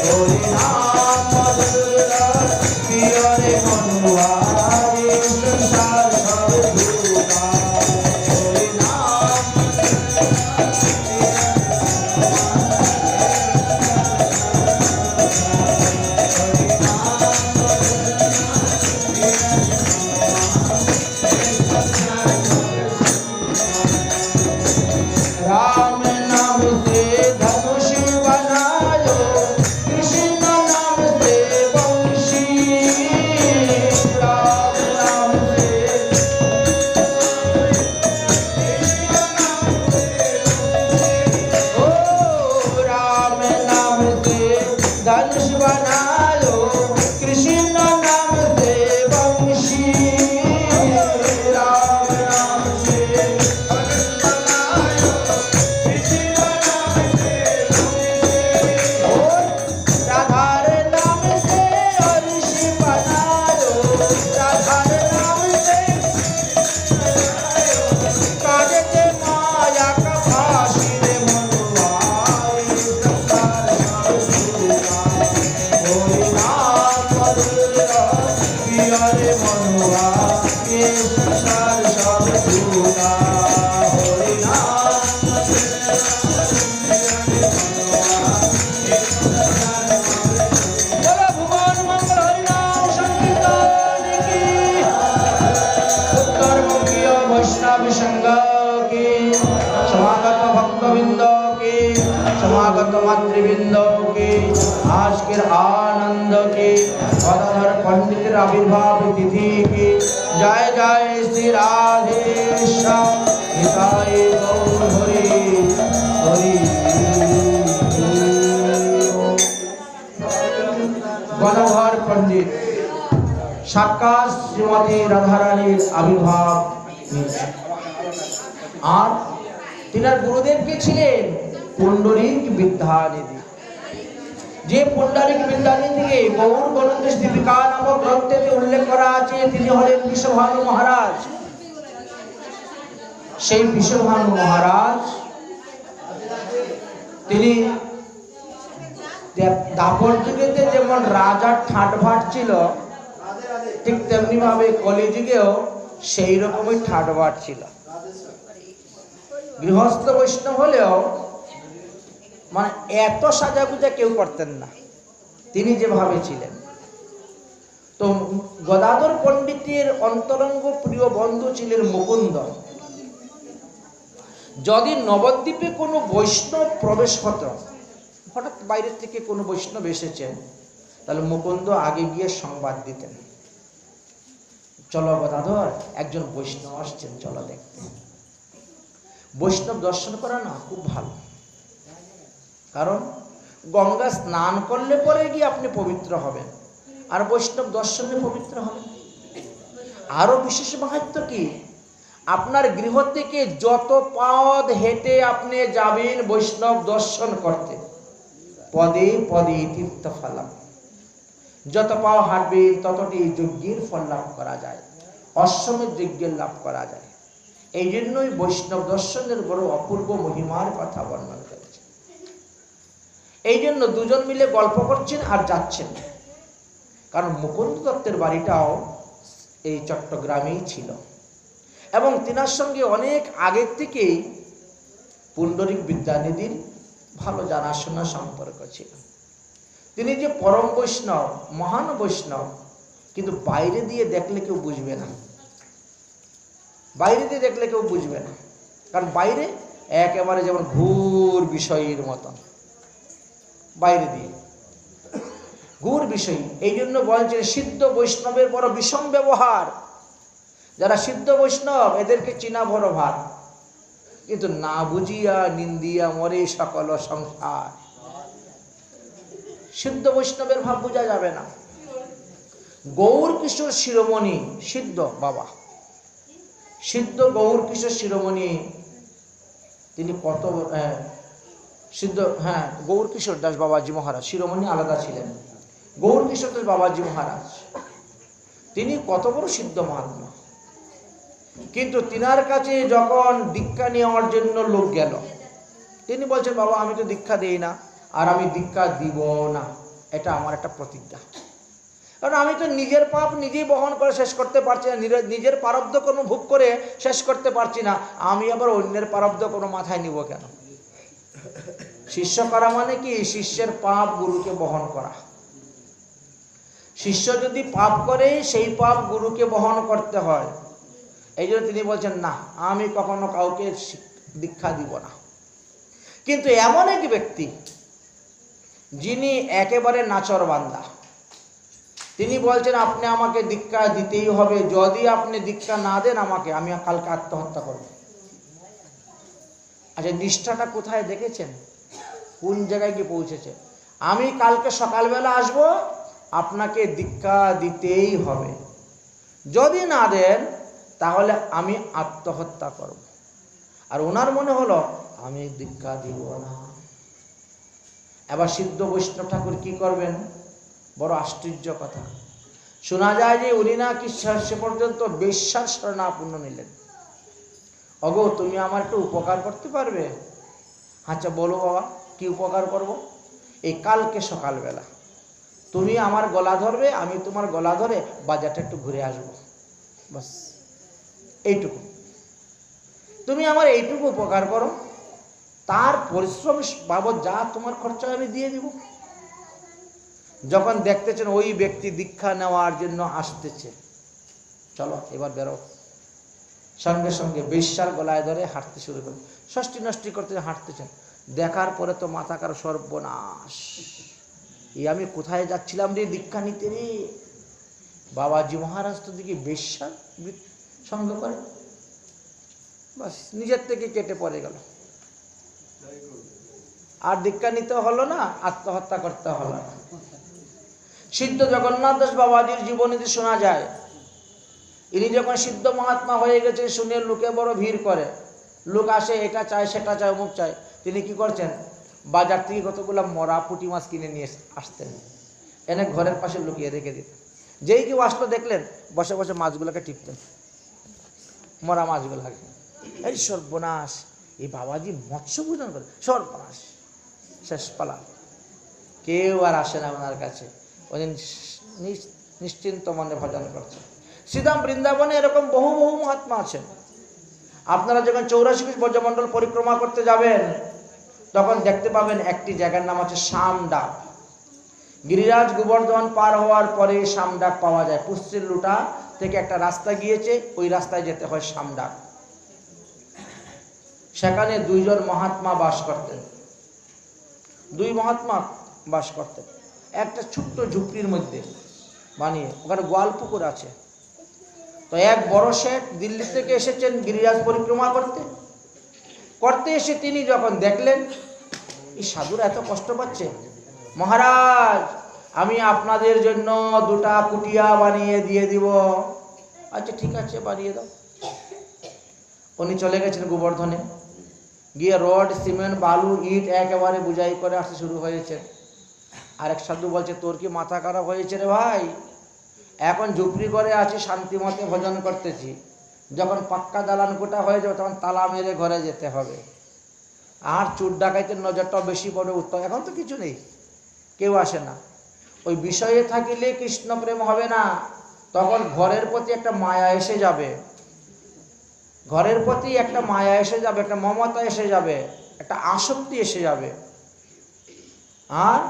हरि नाम मधुर रस पियो रे मनुआ ये संसार सब झूठा हरि नाम राम नाम से धनुष बनायो कृष्ण नाम से वंशी राम नाम से ओ राम नाम से धनुष बनायो कृष्ण नाम से वंशी राम नाम से राधार नाम से ऋषि बनायो राधार नाम से काजते माया का फांसी रे मनुआ ये संसार सब झूठा हरि नाम मधुर रस पियो रे मनुआ ये संसार सब झूठा हरि नाम बोलो भगवान मंगल हरि नाम संकीर्तन की उत्तर मुखिया वैष्णव संघ की समागत भक्तवृंद की समागत मातृवृंद की आज के आनंद की गदाधर पंडित आविर्भाव तिथि की जय जय श्री राधेश्याम निताय गौर हरि हरि गदाधर पंडित साक्षाৎ श्रीमती राधारानीর আবির্ভাব আর তিনার গুরুদেব কে ছিলেন পুণ্ডরীক বিদ্যানিধি যে পুণ্ডরীক বিদ্যানিধিকে গৌর গণেশ দীপিকা নামক গ্রন্থে উল্লেখ করা আছে তিনি হলেন বিশ্বভানু মহারাজ সেই বিশ্বভানু মহারাজ তিনি দাপর যুগেতে যেমন রাজার ঠাটভাট ছিল ঠিক তেমনি ভাবে কলিযুগেও সেই রকমই ঠাটভাট ছিল গৃহস্থ বৈষ্ণব হলেও মানে এত সাজাগুজা কেউ করতেন না তিনি যেভাবে ছিলেন তো গদাধর পণ্ডিতের অন্তরঙ্গ প্রিয় বন্ধু ছিলেন মুকুন্দ যদি নবদ্বীপে কোনো বৈষ্ণব প্রবেশ হতো হঠাৎ বাইরে থেকে কোনো বৈষ্ণব এসেছেন তাহলে মুকুন্দ আগে গিয়ে সংবাদ দিতেন চলো গদাধর একজন বৈষ্ণব আসছেন চলো দেখতে বৈষ্ণব দর্শন করা না খুব ভালো কারণ গঙ্গা স্নান করলে পরে গিয়ে আপনি পবিত্র হবেন আর বৈষ্ণব দর্শনে পবিত্র হবেন আরো বিশেষ মাহাত্ম্য কি আপনার গৃহ থেকে যত পদ হেঁটে আপনি যাবেন বৈষ্ণব দর্শন করতে পদে পদে তীর্থ ফলাম যত পাও হাঁটবেন ততটি যজ্ঞের ফল লাভ করা যায় অশ্বমেধ যজ্ঞের লাভ করা যায় এই জন্যই বৈষ্ণব দর্শনের বড় অপূর্ব মহিমার কথা বর্ণনা করেছে এই জন্য দুজন মিলে গল্প করছেন আর যাচ্ছেন কারণ মুকুন্দ দত্তের বাড়িটাও এই চট্টগ্রামেই ছিল এবং তিনার সঙ্গে অনেক আগের থেকেই পুণ্ডরীক বিদ্যানিধির ভালো জানাশোনা সম্পর্ক ছিল তিনি যে পরম বৈষ্ণব মহান বৈষ্ণব কিন্তু বাইরে দিয়ে দেখলে কেউ বুঝবে না বাইরে দিয়ে দেখলে কেউ বুঝবে না কারণ বাইরে একেবারে যেমন ঘুর বিষয়ের মতন বাইরে দিয়ে ঘুর বিষয় এই জন্য বলছেন সিদ্ধ বৈষ্ণবের বড় বিষম ব্যবহার যারা সিদ্ধ বৈষ্ণব এদেরকে চিনা বড় ভার কিন্তু না বুঝিয়া নিন্দিয়া মরে সকল সংসার সিদ্ধ বৈষ্ণবের ভাব বোঝা যাবে না গৌর কিশোর শিরোমণি সিদ্ধ বাবা সিদ্ধ গৌর কিশোর শিরোমণি তিনি কত সিদ্ধ গৌর কিশোর দাস বাবাজি মহারাজ শিরোমণি আলাদা ছিলেন গৌর কিশোর দাস বাবাজি মহারাজ তিনি কত বড় সিদ্ধ মহাত্মা কিন্তু তিনার কাছে যখন দীক্ষা নেওয়ার জন্য লোক গেল তিনি বলছেন, বাবা আমি তো দীক্ষা দিই না, আর আমি দীক্ষা দিব না, এটা আমার একটা প্রতিজ্ঞা। কারণ আমি তো নিজের পাপ নিজেই বহন করে শেষ করতে পারছি না, নিজের প্রারব্ধ কোনো ভোগ করে শেষ করতে পারছি না, আমি আবার অন্যের প্রারব্ধ কোনো মাথায় নিব কেন? শিষ্য করা মানে কি? শিষ্যের পাপ গুরুকে বহন করা। শিষ্য যদি পাপ করে সেই পাপ গুরুকে বহন করতে হয়। এই জন্য তিনি বলছেন, না আমি কখনো কাউকে দীক্ষা দিব না। কিন্তু এমন এক ব্যক্তি যিনি একেবারে নাচর বান্দা, তিনি বলছেন আপনি আমাকে দীক্ষা দিতেই হবে, যদি আপনি দীক্ষা না দেন আমাকে, আমি কালকে আত্মহত্যা করব। আচ্ছা, নিষ্ঠাটা কোথায় দেখেছেন? কোন জায়গায় গিয়ে পৌঁছেছে? আমি কালকে সকালবেলা আসব, আপনাকে দীক্ষা দিতেই হবে, যদি না দেন তাহলে আমি আত্মহত্যা করব। আর ওনার মনে হলো আমি দীক্ষা দিব না। এবার সিদ্ধ বৈষ্ণব ঠাকুর কি করবেন? বড় আশ্চর্য কথা। শোনা যায় যে উনি না কি সে পর্যন্ত বেশ্যার শরণাপন্ন নিলেন। অগো তুমি আমার একটু উপকার করতে পারবে? আচ্ছা বলো বাবা, কি উপকার করব? এই কালকে সকালবেলা তুমি আমার গলা ধরবে, আমি তোমার গলা ধরে বাজারটা একটু ঘুরে আসবো, বাস এইটুকু। তুমি আমার এইটুকু উপকার করো, তার পরিশ্রম বাবদ যা তোমার খরচা আমি দিয়ে দিব। যখন দেখতেছেন ওই ব্যক্তি দীক্ষা নেওয়ার জন্য আসতেছে, চলো এবার বেরো, সঙ্গে সঙ্গে বেশ্যার গলায় ধরে হাঁটতে শুরু করে, ষষ্ঠী নষ্টি করতে হাঁটতেছেন। দেখার পরে তো মাথা কারো সর্বনাশ, এই আমি কোথায় যাচ্ছিলাম রে দীক্ষা নিতে রে? বাবাজি মহারাজ তো দিকে বেশ্যার সঙ্গ করে, বাস নিজের থেকে কেটে পড়ে গেল। আর দীক্ষা নিতে হলো না, আত্মহত্যা করতে হলো না। সিদ্ধ জগন্নাথ দাস বাবাজির জীবনীতে শোনা যায়, ইনি যখন সিদ্ধ মহাত্মা হয়ে গেছে শুনে লোকে বড় ভিড় করে, লোক আসে, এটা চায় সেটা চায় অমুক চায়। তিনি কি করছেন? বাজার থেকে কতগুলো মরা পুঁটি মাছ কিনে নিয়ে আসতেন, এনে ঘরের পাশে লুকিয়ে রেখে দিতেন। যেই কেউ আসলো দেখলেন, বসে বসে মাছগুলোকে টিপতেন, মরা মাছগুলোকে। এই সর্বনাশ, এই বাবাজি মৎস্য পূজন করে, সর্বনাশ, শেষ পালা। কেউ আর আসে না ওনার কাছে, উনি নিশ্চিন্ত মনে ভজন করছেন। শ্রীধাম বৃন্দাবনে এরকম বহু বহু মহাত্মা আছেন। আপনারা যখন 84 কোষ ব্রজমণ্ডল পরিক্রমা করতে যাবেন তখন দেখতে পাবেন একটি জায়গার নাম আছে শামডাক। গিরিরাজ গোবর্ধন পার হওয়ার পরে শামডাক পাওয়া যায়। পুষ্টির লুটা থেকে একটা রাস্তা গিয়েছে, ওই রাস্তায় যেতে হয় শামডাক। সেখানে দুইজন মহাত্মা বাস করতেন, দুই মহাত্মা বাস করতেন একটা ছোট্ট ঝুপড়ির মধ্যে বানিয়ে। ওখানে গোয়াল পুকুর আছে। তো এক বড় শেঠ দিল্লি থেকে এসেছেন গিরিরাজ পরিক্রমা করতে করতে এসে তিনি যখন দেখলেন এই সাধুরা এত কষ্ট পাচ্ছে, মহারাজ আমি আপনাদের জন্য 2টা কুটিয়া বানিয়ে দিয়ে দিব। আচ্ছা ঠিক আছে, বানিয়ে দাও। উনি চলে গেছেন গোবর্ধনে, গিয়ে রড সিমেন্ট বালু ইট একেবারে বুঝাই করে আসতে শুরু হয়েছে। আরেক সাধু বলছে, তোর কি মাথা খারাপ হয়েছে রে ভাই? এখন ঝুপড়ি করে আছি, শান্তি মতে ভজন করতেছি, যখন পাক্কা দালান কোটা হয়ে যাবে তখন তালা মেরে ঘরে যেতে হবে। আর চোর ডাকাইতের নজরটাও বেশি পড়ে উত্তর। এখন তো কিছু নেই, কেউ আসে না। ওই বিষয়ে থাকিলে কৃষ্ণ প্রেম হবে না, তখন ঘরের প্রতি একটা মায়া এসে যাবে, ঘরের প্রতি একটা মায়া এসে যাবে, একটা মমতা এসে যাবে, একটা আসক্তি এসে যাবে। আর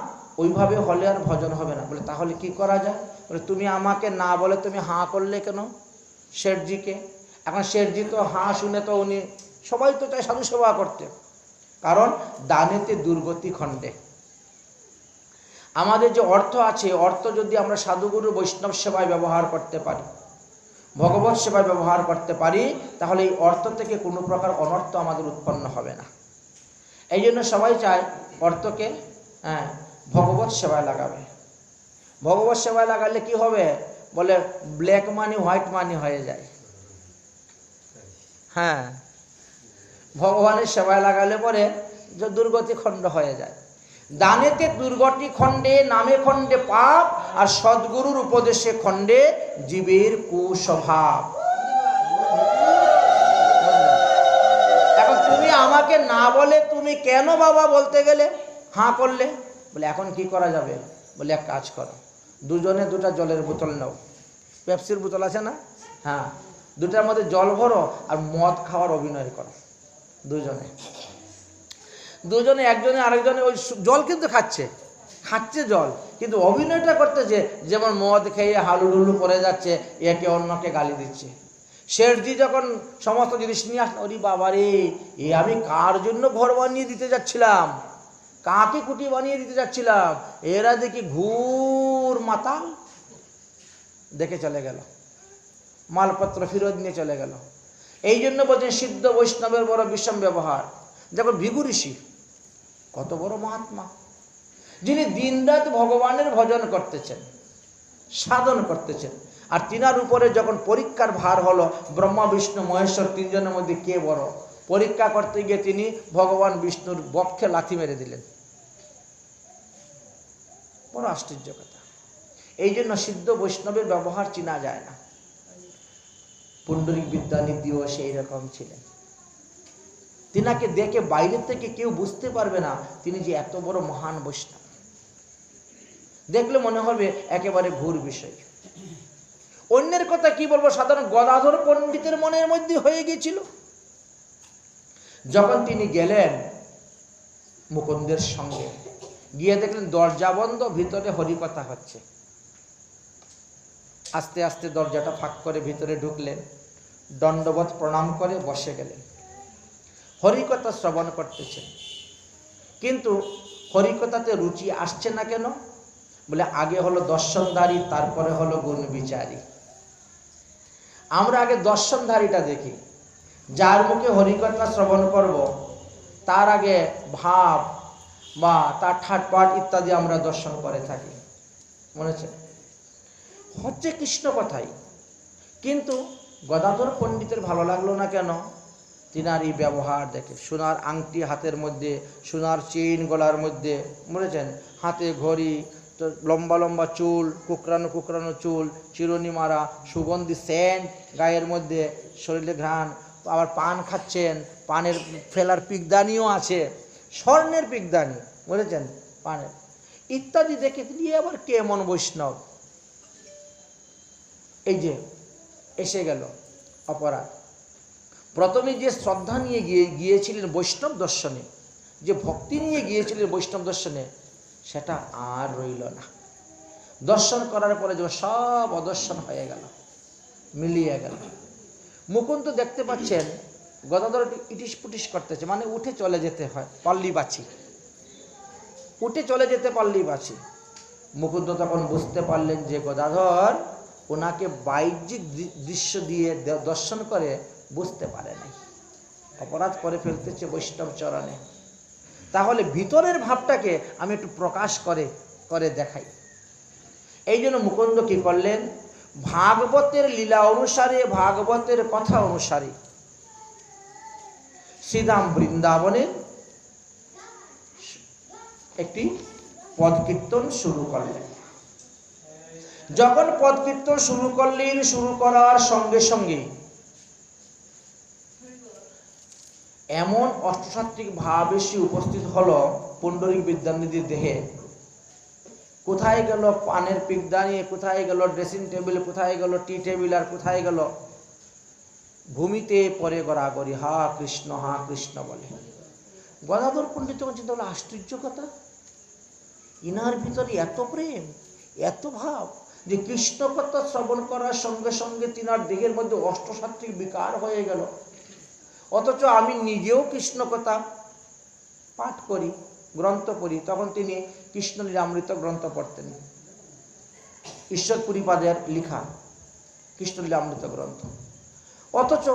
ওইভাবে হলে আর ভজন হবে না। বলে তাহলে কি করা যায়? বলে তুমি আমাকে না বলে তুমি হাঁ করলে কেন শেঠজিকে? এখন শেঠজি তো হাঁ শুনে তো উনি সবাই তো চায় সাধু সেবা করতে, কারণ দানেতে দুর্গতি খণ্ডে। আমাদের যে অর্থ আছে, অর্থ যদি আমরা সাধুগুরু বৈষ্ণব সেবায় ব্যবহার করতে পারি, ভগবত সেবায় ব্যবহার করতে পারি, তাহলে এই অর্থ থেকে কোনো প্রকার অনর্থ আমাদের উৎপন্ন হবে না। এই জন্য সবাই চায় অর্থকে ভগবত সেবায় লাগাবে। ভগবত সেবায় লাগালে কি হবে? বলে ব্ল্যাক মানি হোয়াইট মানি হয়ে যায়। হ্যাঁ, ভগবানের সেবায় লাগালে পরে যে দুর্গতি খণ্ড হয়ে যায়। দানেতে দুর্গতি খণ্ডে, নামে খণ্ডে পাপ, আর সদ্গুরুর উপদেশে খণ্ডে জীবের কুস্বভাব। এখন তুমি আমাকে না বলে তুমি কেন বাবা বলতে গেলে, হাঁ করলে? বলে এখন কি করা যাবে? বলে এক কাজ করো, দুজনে দুটা জলের বোতল নাও, পেপসির বোতল আছে না, হ্যাঁ, দুটার মধ্যে জল ভরো আর মদ খাওয়ার অভিনয় করো। দুজনে একজনে আরেকজনে ওই জল কিন্তু খাচ্ছে জল, কিন্তু অভিনয়টা করতেছে যেমন মদ খেয়ে হালুডুলু করে যাচ্ছে, একে অন্যকে গালি দিচ্ছে। শেঠজি যখন সমস্ত জিনিস নিয়ে আসলো, ওরে বাবা রে, এ আমি কার জন্য ঘর বানিয়ে দিতে যাচ্ছিলাম, কাকে কুটি বানিয়ে দিতে যাচ্ছিলাম, এরা দেখি ঘুর মাতাল, দেখে চলে গেল, মালপত্র ফেরত নিয়ে চলে গেল। এই জন্য বলছেন সিদ্ধ বৈষ্ণবের বড় বিষম ব্যবহার। দেখো ভিখু ঋষি কত বড় মহাত্মা, যিনি দিনরাত ভগবানের ভজন করতেছেন, সাধন করতেছেন, আর তিনার উপরে যখন পরীক্ষার ভার হলো, ব্রহ্মা বিষ্ণু মহেশ্বর তিনজনের মধ্যে কে বড়, পরীক্ষা করতে গিয়ে তিনি ভগবান বিষ্ণুর বক্ষে লাথি মেরে দিলেন। বড় আশ্চর্য কথা। এই জন্য সিদ্ধ বৈষ্ণবের ব্যবহার চেনা যায় না। পুণ্ডরিক বিদ্যানিধিও সেই রকম ছিলেন। তিনাকে দেখে বাইরে থেকে কেউ বুঝতে পারবে না তিনি যে এত বড় মহান বৈষ্ণব, দেখলে মনে হবে একেবারে ঘুর বিষয়। অন্যের কথা কি বলবো, সাধারণ গদাধর পণ্ডিতের মনের মধ্যে হয়ে গিয়েছিল। যখন তিনি গেলেন মুকুন্দের সঙ্গে, গিয়ে দেখলেন দরজা বন্ধ, ভিতরে হরিকথা হচ্ছে। আস্তে আস্তে দরজাটা ফাঁক করে ভিতরে ঢুকলেন, দণ্ডবত প্রণাম করে বসে গেলেন, হরিকথা শ্রবণ করতেছেন। কিন্তু হরিকথাতে রুচি আসছে না কেন? বলে আগে হলো দর্শনধারী, তারপরে হলো গুণ বিচারী। আমরা আগে দর্শনধারীটা দেখি, যার মুখে হরিকথা শ্রবণ করব তার আগে ভাব বা তার ঠাটপাট ইত্যাদি আমরা দর্শন করে থাকি, মনে হচ্ছে কৃষ্ণ কথাই। কিন্তু গদাধর পণ্ডিতের ভালো লাগলো না কেন? তিনার এই ব্যবহার দেখে, সোনার আংটি হাতের মধ্যে, সোনার চেইন গলার মধ্যে, বুঝেছেন, হাতে ঘড়ি, লম্বা লম্বা চুল, কুকরানো কুকরানো চুল, চিরুনি মারা, সুগন্ধি সেন্ট গায়ের মধ্যে, শরীরে ঘ্রাণ, আবার পান খাচ্ছেন, পানের ফেলার পিকদানিও আছে, স্বর্ণের পিকদানি, বুঝেছেন, পানের ইত্যাদি দেখে তিনি আবার কেমন বৈষ্ণব। এই যে এসে গেল অপরাধ। প্রথমে যে শ্রদ্ধা নিয়ে গিয়েছিলেন বৈষ্ণব দর্শনে, যে ভক্তি নিয়ে গিয়েছিলেন বৈষ্ণব দর্শনে, সেটা আর রইল না। দর্শন করার পরে যে সব অদর্শন হয়ে গেল, মিলিয়ে গেল। মুকুন্দ দেখতে পাচ্ছেন গদাধর ইটিস পুটিস করতেছে, মানে উঠে চলে যেতে হয়, পাল্লি বাছি, উঠে চলে যেতে পারলেই বাছি। মুকুন্দ তখন বুঝতে পারলেন যে গদাধর ওনাকে বাহ্যিক দৃশ্য দিয়ে দর্শন করে বুঝতে পারে নাই, অপরাধ করে ফেলতেছে বৈষ্ণব চরণে। তাহলে ভিতরের ভাবটাকে আমি একটু প্রকাশ করে দেখাই। এই জন্য মুকুন্দ কি করলেন, ভাগবতের লীলা অনুসারে, ভাগবতের কথা অনুসারে শ্রীধাম বৃন্দাবনের একটি পদ কীর্তন শুরু করলেন। যখন পদ কীর্তন শুরু করলেন, শুরু করার সঙ্গে সঙ্গে এমন অষ্টসাত্ত্বিক ভাব এসে উপস্থিত হলো পুণ্ডরিক বিদ্যানিধির দেহে। কোথায় গেল পানের পিকদানি, কোথায় গেল ড্রেসিং টেবিল, কোথায় গেল টি টেবিল, আর কোথায় গেল ভূমিতে পরে গড়াগড়ি হা কৃষ্ণ বলে। গদাধর পণ্ডিত চিন্তা হলো আশ্চর্য কথা, ইনার ভিতরে এত প্রেম, এত ভাব যে কৃষ্ণ কথা শ্রবণ করার সঙ্গে সঙ্গে তিনার দেহের মধ্যে অষ্টসাত্ত্বিক বিকার হয়ে গেল। অথচ আমি নিজেও কৃষ্ণ কথা পাঠ করি, গ্রন্থ পড়ি। তখন তিনি কৃষ্ণ লীলামৃত গ্রন্থ পড়তেন, ঈশ্বরপুরীপাদের লিখা কৃষ্ণ লীলামৃত গ্রন্থ। অথচ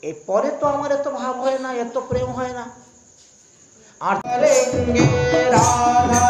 এর পরে তো আমার এত ভাব হয় না, এত প্রেম হয় না। আর রাধা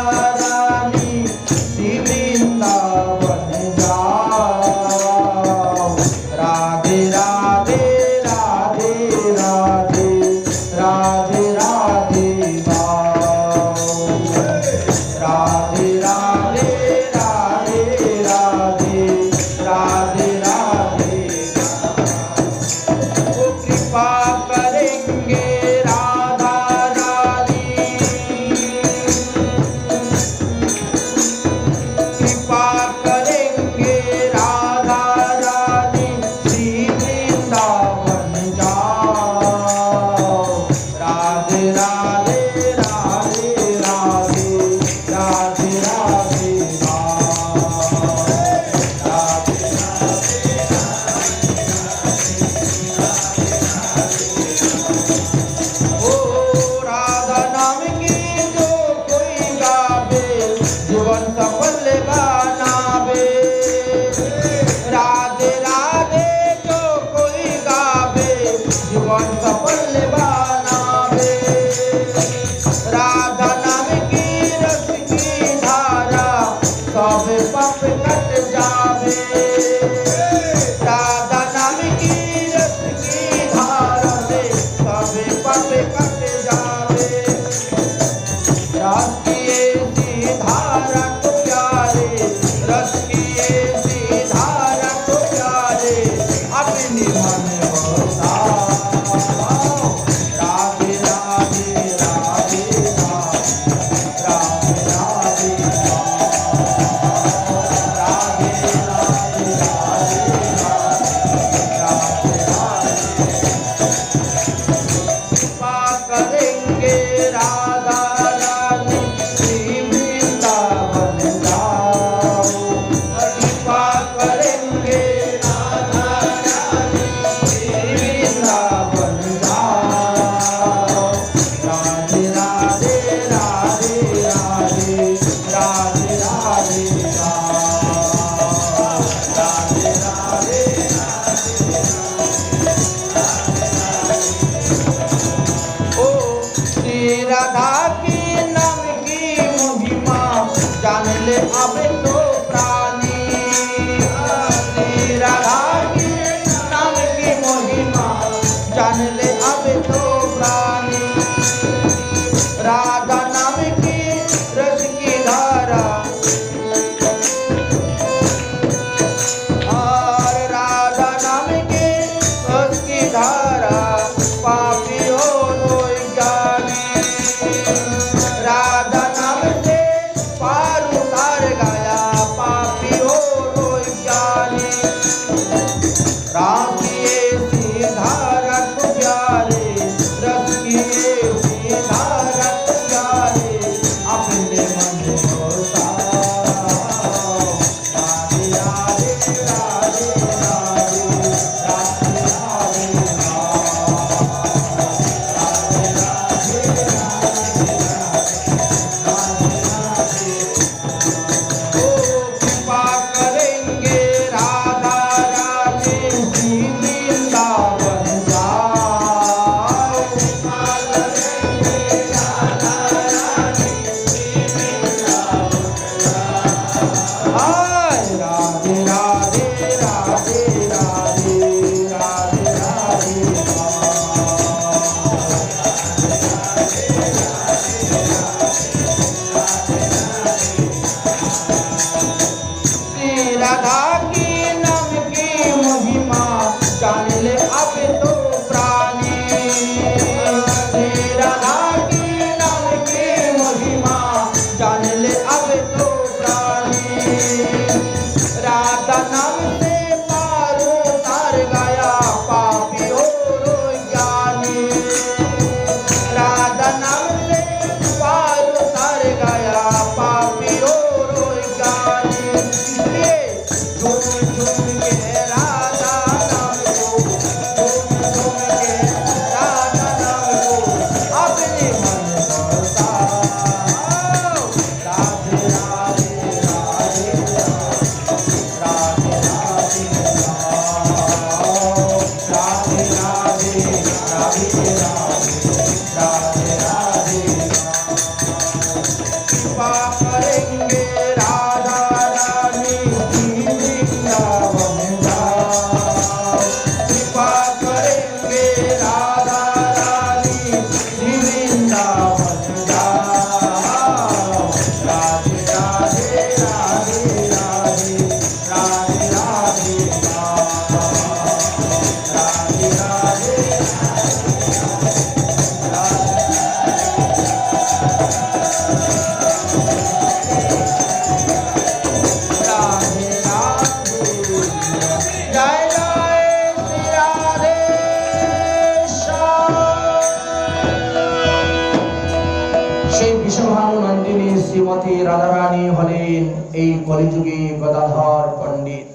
নন্দিনী শ্রীমতী রাধারানী হলেন এই কলিযুগে গদাধর পণ্ডিত।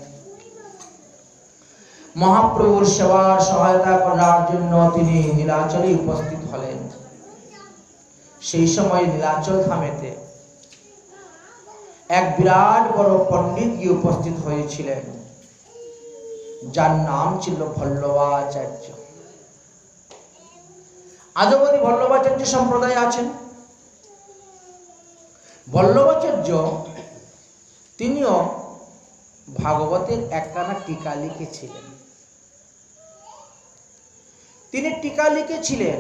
মহাপ্রভুর সেবার সহায়তা করার জন্য তিনি নীলাচলে উপস্থিত হলেন। সেই সময় নীলাচল ধামেতে এক বিরাট বড় পণ্ডিত গিয়ে উপস্থিত হয়েছিলেন, যার নাম ছিল বল্লভাচার্য। আজবদি বল্লভাচার্য সম্প্রদায় আছেন। বল্লভাচার্য তিনিও ভাগবতের একখানা টিকা লিখেছিলেন। তিনি টিকা লিখেছিলেন,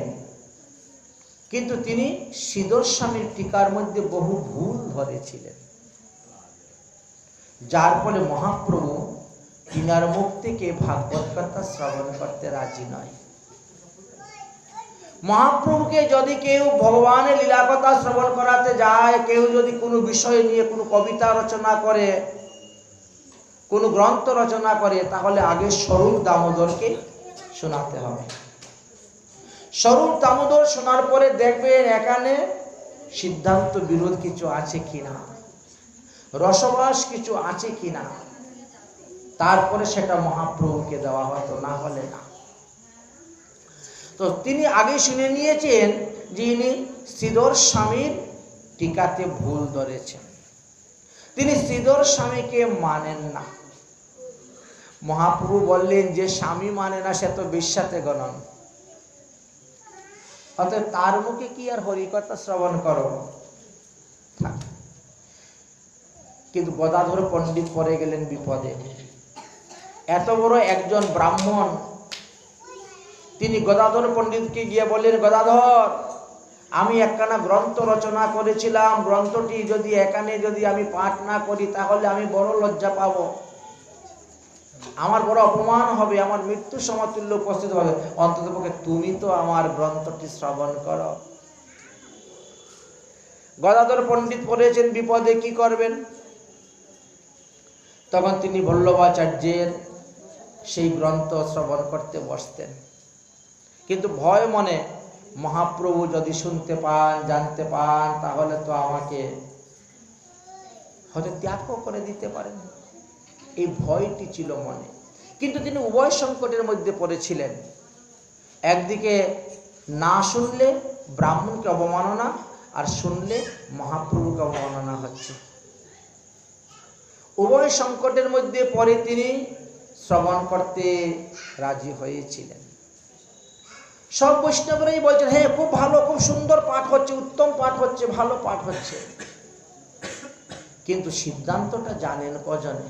কিন্তু তিনি শ্রীধর স্বামীর টিকার মধ্যে বহু ভুল ধরেছিলেন, যার ফলে মহাপ্রভু তিনার মুখ থেকে ভাগবত কথা শ্রবণ করতে রাজি নয়। মহাপ্রভুকে যদি কেউ ভগবানের লীলা কথা শ্রবণ করাতে যায়, কেউ যদি কোনো বিষয় নিয়ে কোনো কবিতা রচনা করে, কোনো গ্রন্থ রচনা করে, তাহলে আগে স্বরূপ দামোদরকে শোনাতে হবে। স্বরূপ দামোদর শোনার পরে দেখবেন এখানে সিদ্ধান্ত বিরোধ কিছু আছে কিনা, রসবাস কিছু আছে কিনা, তারপরে সেটা মহাপ্রভুকে দেওয়া হতো, না হলে না। তো তিনি আগে শুনে নিয়েছেন যে ইনি শ্রীধর স্বামীর টিকাতে ভুল ধরেছেন। তিনি শ্রীধর স্বামীকে মানেন না। মহাপ্রভু বললেন, যে স্বামী মানে না সে তো বিশ্বাতে গণন, অতএব তার মুখে কি আর হরিকথা শ্রবণ করো। কিন্তু গদাধর পণ্ডিত পড়ে গেলেন বিপদে। এত বড় একজন ব্রাহ্মণ, তিনি গদাধর পণ্ডিতকে গিয়ে বললেন, গদাধর, আমি একখানা গ্রন্থ রচনা করেছিলাম, গ্রন্থটি যদি এখানে যদি আমি পাঠ না করি তাহলে আমি বড় লজ্জা পাব, আমার বড় অপমান হবে, আমার মৃত্যু সমতুল্য উপস্থিত হবে, অন্ততপক্ষে তুমি তো আমার গ্রন্থটি শ্রবণ করো। গদাধর পণ্ডিত পড়েছেন বিপদে, কি করবেন? তখন তিনি বল্লভাচার্যের সেই গ্রন্থ শ্রবণ করতে বসতেন, কিন্তু ভয় মনে, মহাপ্রভু যদি শুনতে পান, জানতে পান, তাহলে তো আমাকে হয়তো ত্যাগ করে দিতে পারেন, এই ভয়টি ছিল মনে। কিন্তু তিনি উভয় সংকটের মধ্যে পড়েছিলেন। একদিকে না শুনলে ব্রাহ্মণকে অবমাননা, আর শুনলে মহাপ্রভুকে অবমাননা হচ্ছে। উভয় সংকটের মধ্যে পরে তিনি শ্রবণ করতে রাজি হয়েছিলেন। সব বৈষ্ণবরাই বলছেন, হ্যাঁ খুব ভালো, খুব সুন্দর পাঠ হচ্ছে, উত্তম পাঠ হচ্ছে, ভালো পাঠ হচ্ছে, কিন্তু সিদ্ধান্তটা জানেন কজনে?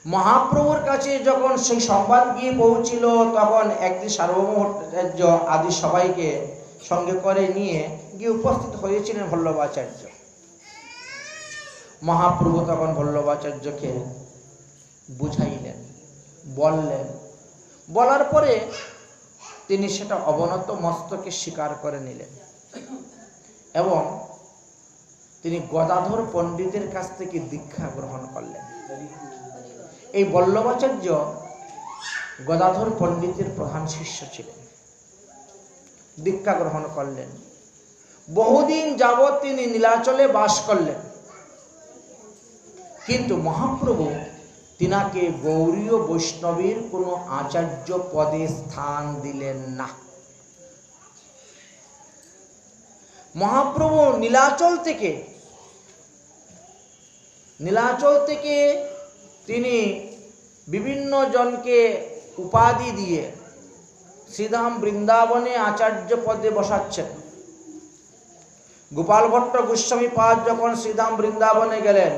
মহাপ্রভুর কাছে যখন সেই সংবাদ গিয়ে পৌঁছিল, তখন একদিন সার্বভৌমাচার্য আদি সবাইকে সঙ্গে করে নিয়ে গিয়ে উপস্থিত হয়েছিলেন বল্লভাচার্য। মহাপ্রভু তখন বল্লভাচার্যকে বুঝাইলেন, বললেন, বলার পরে তিনি সেটা অবনত মস্তকে স্বীকার করে নিলেন এবং তিনি গদাধর পণ্ডিতের কাছ থেকে দীক্ষা গ্রহণ করলেন। এই বল্লভাচার্য গদাধর পণ্ডিতের প্রধান শিষ্য ছিলেন। দীক্ষা গ্রহণ করলেন। বহুদিন যাবৎ তিনি নীলাচলে বাস করলেন, কিন্তু মহাপ্রভু তিনাকে গৌড়ীয় বৈষ্ণবের কোনো আচার্য পদে স্থান দিলেন না। মহাপ্রভু নীলাচল থেকে তিনি বিভিন্ন জনকে উপাধি দিয়ে শ্রীধাম বৃন্দাবনে আচার্য পদে বসাচ্ছেন। গোপাল ভট্ট গোস্বামী পাদ যখন শ্রীধাম বৃন্দাবনে গেলেন,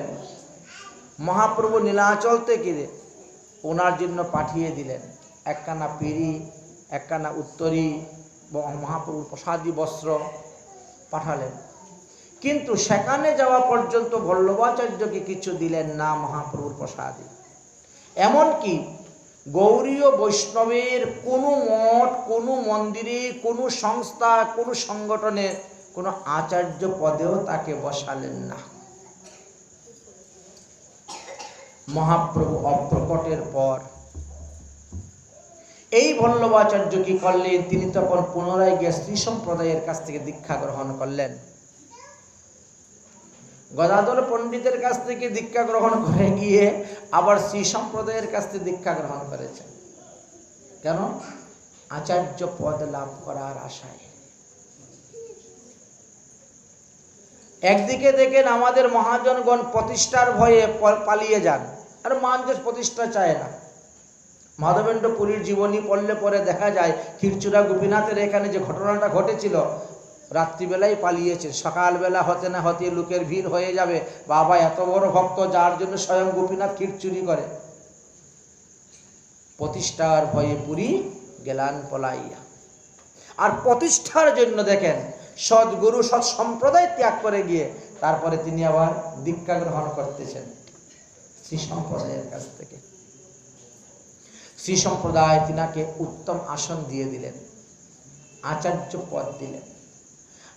মহাপ্রভু নীলাচল থেকে ওনার জন্য পাঠিয়ে দিলেন একখানা পিড়ি, একখানা উত্তরী, মহাপ্রভুর প্রসাদী বস্ত্র পাঠালেন। কিন্তু সেখানে যাওয়া পর্যন্ত বল্লভাচার্যকে কিছু দিলেন না মহাপ্রভুর প্রসাদী। এমনকি গৌড়ীয় বৈষ্ণবের কোনো মঠ, কোনো মন্দিরে, কোনো সংস্থা, কোনো সংগঠনের কোনো আচার্য পদেও তাকে বসালেন না। মহাপ্রভু অপ্রকটের পর এই বল্লভাচার্য কি করলেন? তিনি তখন পুনরায় গিয়ে শ্রী সম্প্রদায়ের কাছ থেকে দীক্ষা গ্রহণ করলেন। গদাধর পণ্ডিতের কাছ থেকে দীক্ষা গ্রহণ করে গিয়ে আবার শ্রী সম্প্রদায়ের কাছ থেকে দীক্ষা গ্রহণ করেছেন। কেন? আচার্য পদ লাভ করার আশায়। একদিকে দেখেন আমাদের মহাজনগণ প্রতিষ্ঠার ভয়ে পালিয়ে যান, আর মানুষ প্রতিষ্ঠা চায় না। মাধবেন্দ্র পুরীর জীবনী পড়লে পরে দেখা যায় ক্ষীরচূড়া গোপীনাথের এখানে যে ঘটনাটা ঘটেছিল, রাত্রিবেলায় পালিয়েছে। সকালবেলা হতে না হতে লোকের ভিড় হয়ে যাবে, বাবা এত বড় ভক্ত যার জন্য স্বয়ং গোপীনাথ ক্ষীরচুরি করে। প্রতিষ্ঠার ভয়ে পুরী গেলান পলাইয়া। আর প্রতিষ্ঠার জন্য দেখেন সদ্গুরু সৎ সম্প্রদায় ত্যাগ করে গিয়ে তারপরে তিনি আবার দীক্ষা গ্রহণ করতেছেন শ্রী সম্প্রদায়ের কাছ থেকে। শ্রী সম্প্রদায় তিনাকে উত্তম আসন দিয়ে দিলেন, আচার্য পদ দিলেন।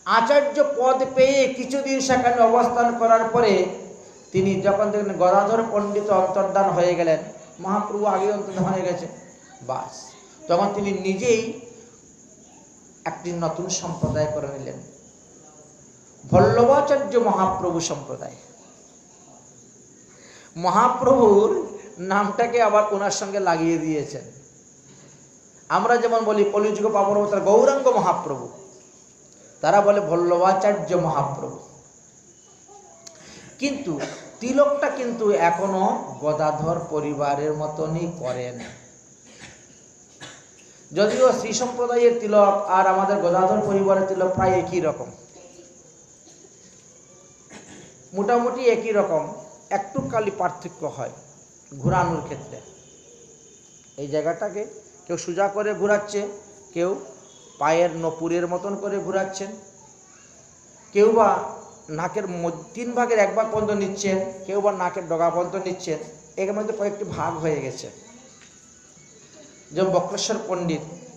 আচার্য পদ পেয়ে কিছুদিন সেখানে অবস্থান করার পরে তিনি যখন দেখলেন গদাধর পণ্ডিত অন্তর্ধান হয়ে গেলেন, মহাপ্রভু আগে অন্তর্ধান হয়ে গেছে, বাস তখন তিনি নিজেই একটি নতুন সম্প্রদায় করে নিলেন, বল্লভাচার্য মহাপ্রভু সম্প্রদায়। মহাপ্রভুর নামটাকে আবার ওনার সঙ্গে লাগিয়ে দিয়েছেন। আমরা যেমন বলি কলিযুগ পাবন অবতার গৌরাঙ্গ মহাপ্রভু, তারা বলে বল্লভাচার্য মহাপ্রভু। কিন্তু তিলকটা কিন্তু এখনো গদাধর পরিবারের মতনই করেন। যদিও শ্রী সম্প্রদায়ের তিলক আর আমাদের গদাধর পরিবারের তিলক প্রায় একই রকম, মোটামুটি একই রকম, একটু খালি পার্থক্য হয় ঘুরানোর ক্ষেত্রে। এই জায়গাটাকে কেউ সোজা করে ঘুরাচ্ছে, কেউ পায়ের নপুরের মতন করে ঘুরাচ্ছেন, কেউ বা নাকের 3 ভাগের 1 ভাগ পর্যন্ত নিচ্ছেন, কেউ বা নাকের ডগা পর্যন্ত নিচ্ছেন। এর মধ্যে কয়েকটি ভাগ হয়ে গেছে। যেমন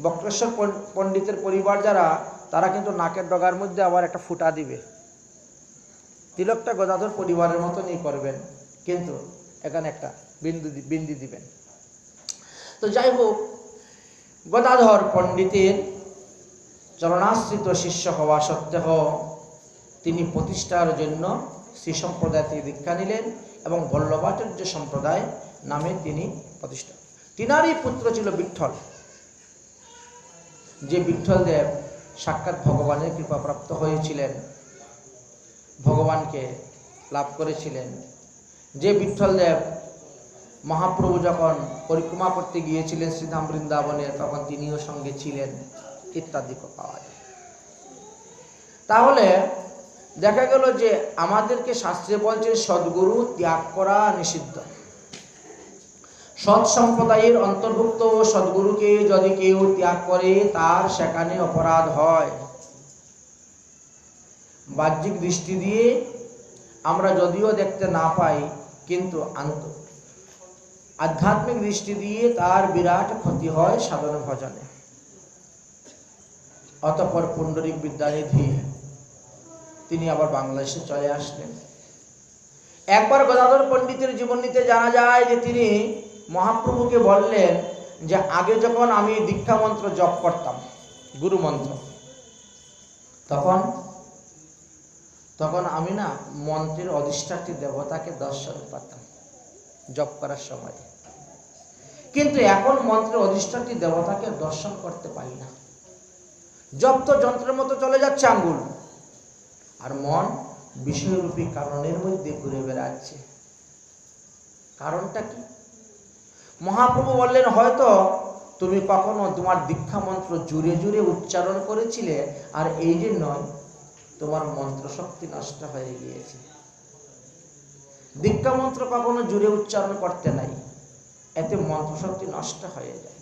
বক্রেশ্বর পণ্ডিতের পরিবার যারা, তারা কিন্তু নাকের ডগার মধ্যে আবার একটা ফুটা দিবে। তিলকটা গদাধর পরিবারের মতনই করবেন, কিন্তু এখানে একটা বিন্দু দিবেন। তো যাই হোক, গদাধর পণ্ডিতের চরণাশ্রিত শিষ্য হওয়া সত্ত্বেও তিনি প্রতিষ্ঠার জন্য শ্রী সম্প্রদায় থেকে দীক্ষা নিলেন এবং বল্লভাচার্য সম্প্রদায় নামে তিনি প্রতিষ্ঠা। তিনারই পুত্র ছিল বিঠ্ঠল, যে বিঠ্ঠল দেব সাক্ষাৎ ভগবানের কৃপাপ্রাপ্ত হয়েছিলেন, ভগবানকে লাভ করেছিলেন। যে বিঠ্ঠল দেব মহাপ্রভু যখন পরিক্রমা করতে গিয়েছিলেন শ্রীধাম বৃন্দাবনে, তখন তিনিও সঙ্গে ছিলেন, ইত্যাদি পাওয়া যায়। তাহলে দেখা গেল যে আমাদেরকে শাস্ত্রে বলছে সদ্গুরু ত্যাগ করা নিষিদ্ধ। সৎ সম্প্রদায়ের অন্তর্ভুক্ত সদ্গুরুকে যদি কেউ ত্যাগ করে তার সেখানে অপরাধ হয়। বাহ্যিক দৃষ্টি দিয়ে আমরা যদিও দেখতে না পাই, কিন্তু আধ্যাত্মিক দৃষ্টি দিয়ে তার বিরাট ক্ষতি হয় সাধন ভজনে। অতঃপর পুণ্ডরিক বিদ্যানিধি তিনি আবার বাংলাদেশে চলে আসলেন। একবার গদাধর পণ্ডিতের জীবনীতে জানা যায় যে তিনি মহাপ্রভুকে বললেন যে আগে যখন আমি দীক্ষা মন্ত্র জপ করতাম, গুরু মন্ত্র, তখন আমি না মন্ত্রের অধিষ্ঠাত্রী দেবতাকে দর্শন পাতাম জপ করার সময়, কিন্তু এখন মন্ত্রের অধিষ্ঠাত্রী দেবতাকে দর্শন করতে পারি না। জপ তো যন্ত্রের মতো চলে যাচ্ছে আঙ্গুল, আর মন বিষয়রূপী কারণের মধ্যে ঘুরে বেড়াচ্ছে। কারণটা কি? মহাপ্রভু বললেন, হয়তো তুমি কখনো তোমার দীক্ষা মন্ত্র জুড়ে জুড়ে উচ্চারণ করেছিলে, আর এই যে নয়, তোমার মন্ত্র শক্তি নষ্ট হয়ে গিয়েছে। দীক্ষা মন্ত্র কখনো জুড়ে উচ্চারণ করতে নাই, এতে মন্ত্র শক্তি নষ্ট হয়ে যায়।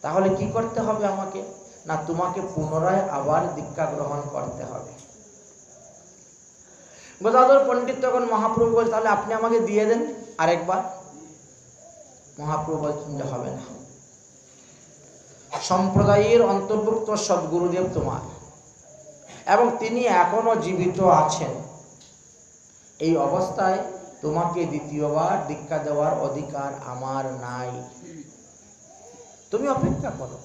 তাহলে কি করতে হবে আমাকে? না, তোমাকে পুনরায় আবার দীক্ষা গ্রহণ করতে হবে। গদাধর পণ্ডিত তখন মহাপ্রভু বলছে, তাহলে আপনি আমাকে দিয়ে দেন আরেকবার। মহাপ্রভু বলছেন যে হবে না, সম্প্রদায়ের অন্তর্ভুক্ত সদ্গুরুদেব তোমার, এবং তিনি এখনো জীবিত আছেন। এই অবস্থায় তোমাকে দ্বিতীয়বার দীক্ষা দেওয়ার অধিকার আমার নাই। তুমি অপেক্ষা করো,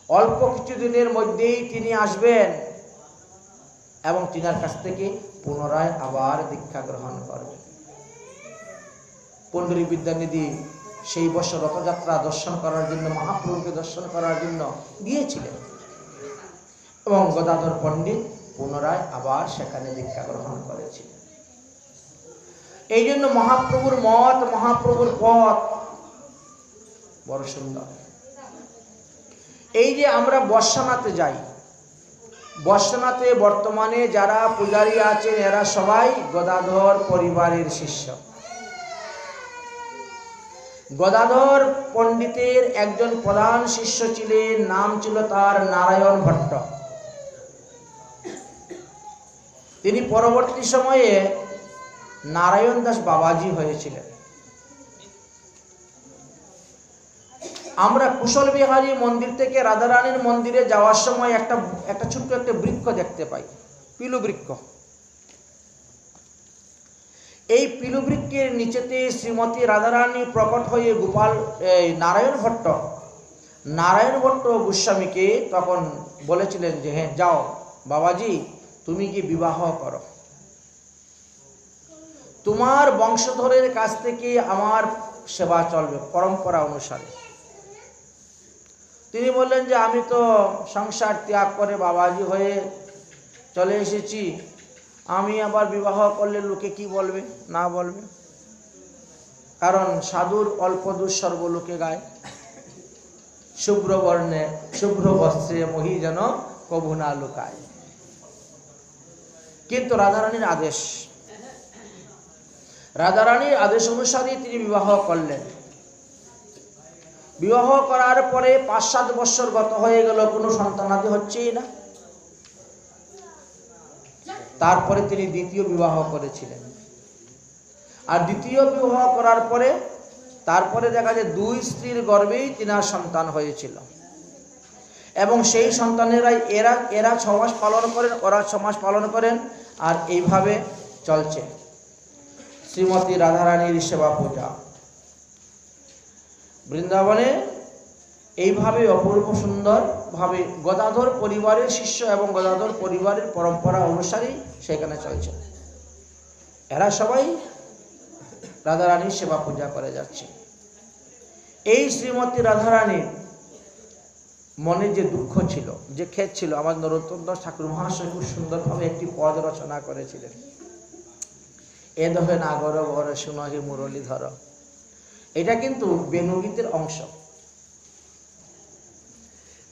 অল্প কিছুদিনের মধ্যেই তিনি আসবেন। এবং তিনার কাছ থেকে পুনরায় আবার দীক্ষা গ্রহণ করবে। পণ্ডিত বিদ্যানিধি সেই বছর রথযাত্রা দর্শন করার জন্য, মহাপ্রভুকে দর্শন করার জন্য গিয়েছিলেন এবং গদাধর পণ্ডিত পুনরায় আবার সেখানে দীক্ষা গ্রহণ করেছিলেন। এই জন্য মহাপ্রভুর মত, মহাপ্রভুর পথ বড় সুন্দর। এই যে আমরা বর্ষানাথে যাই, বর্ষানাথে বর্তমানে যারা পূজারী আছেন এরা সবাই গদাধর পরিবারের শিষ্য। গদাধর পণ্ডিতের একজন প্রধান শিষ্য ছিলেন, নাম ছিল তার নারায়ণ ভট্ট। তিনি পরবর্তী সময়ে নারায়ণ দাস বাবাজি হয়েছিলেন। আমরা কুশল বিহারী মন্দির থেকে রাধারানীর মন্দিরে যাওয়ার সময় একটা ছোট্ট একটা বৃক্ষ দেখতে পাই, পিলু বৃক্ষ। এই পিলু বৃক্ষের নিচেতে শ্রীমতী রাধারানী প্রকট হয়ে নারায়ণ ভট্ট গোস্বামীকে তখন বলেছিলেন যে হ্যাঁ যাও বাবাজি, তুমি কি বিবাহ করো, তোমার বংশধরের কাছ থেকে আমার সেবা চলবে পরম্পরা অনুসারে। তিনি বললেন যে আমি তো সংসার ত্যাগ করে বাবাজি হয়ে চলে এসেছি, আমি আবার বিবাহ করলে লোকে কি বলবে না বলবে, কারণ সাধুর অল্প দুঃসর্ব লোকে গায়, শুভ্র বর্ণে শুভ্র বস্ত্রে মহি যেন কভু না লুকায়। কিন্তু রাধারানীর আদেশ অনুসারে তিনি বিবাহ করলেন। বিবাহ করার পরে 5-7 বছর গত হয়ে গেল, কোনো সন্তানাদি হচ্ছেই না। তারপরে তিনি দ্বিতীয় বিবাহ করেছিলেন। আর দ্বিতীয় বিবাহ করার পরে তারপরে দেখা যায় 2 স্ত্রীর গর্ভেই তিনার সন্তান হয়েছিল এবং সেই সন্তানেরাই এরা 6 মাস পালন করেন, ওরা 6 মাস পালন করেন, আর এইভাবে চলছে শ্রীমতী রাধারানীর সেবা পূজা বৃন্দাবনে। এইভাবে অপূর্ব সুন্দরভাবে গদাধর পরিবারের শিষ্য এবং গদাধর পরিবারের পরম্পরা অনুসারেই সেখানে চলছে। এরা সবাই রাধারানীর সেবা পূজা করে যাচ্ছে। এই শ্রীমতী রাধারানীর মনে যে দুঃখ ছিল, যে খেদ ছিল, আমার নরোত্তম দাস ঠাকুর মহাশয় খুব সুন্দরভাবে একটি পদ রচনা করেছিলেন, এ দহে নাগর ঘরে শুনহি মুরলীধর। এটা কিন্তু বেণুগীতের অংশ,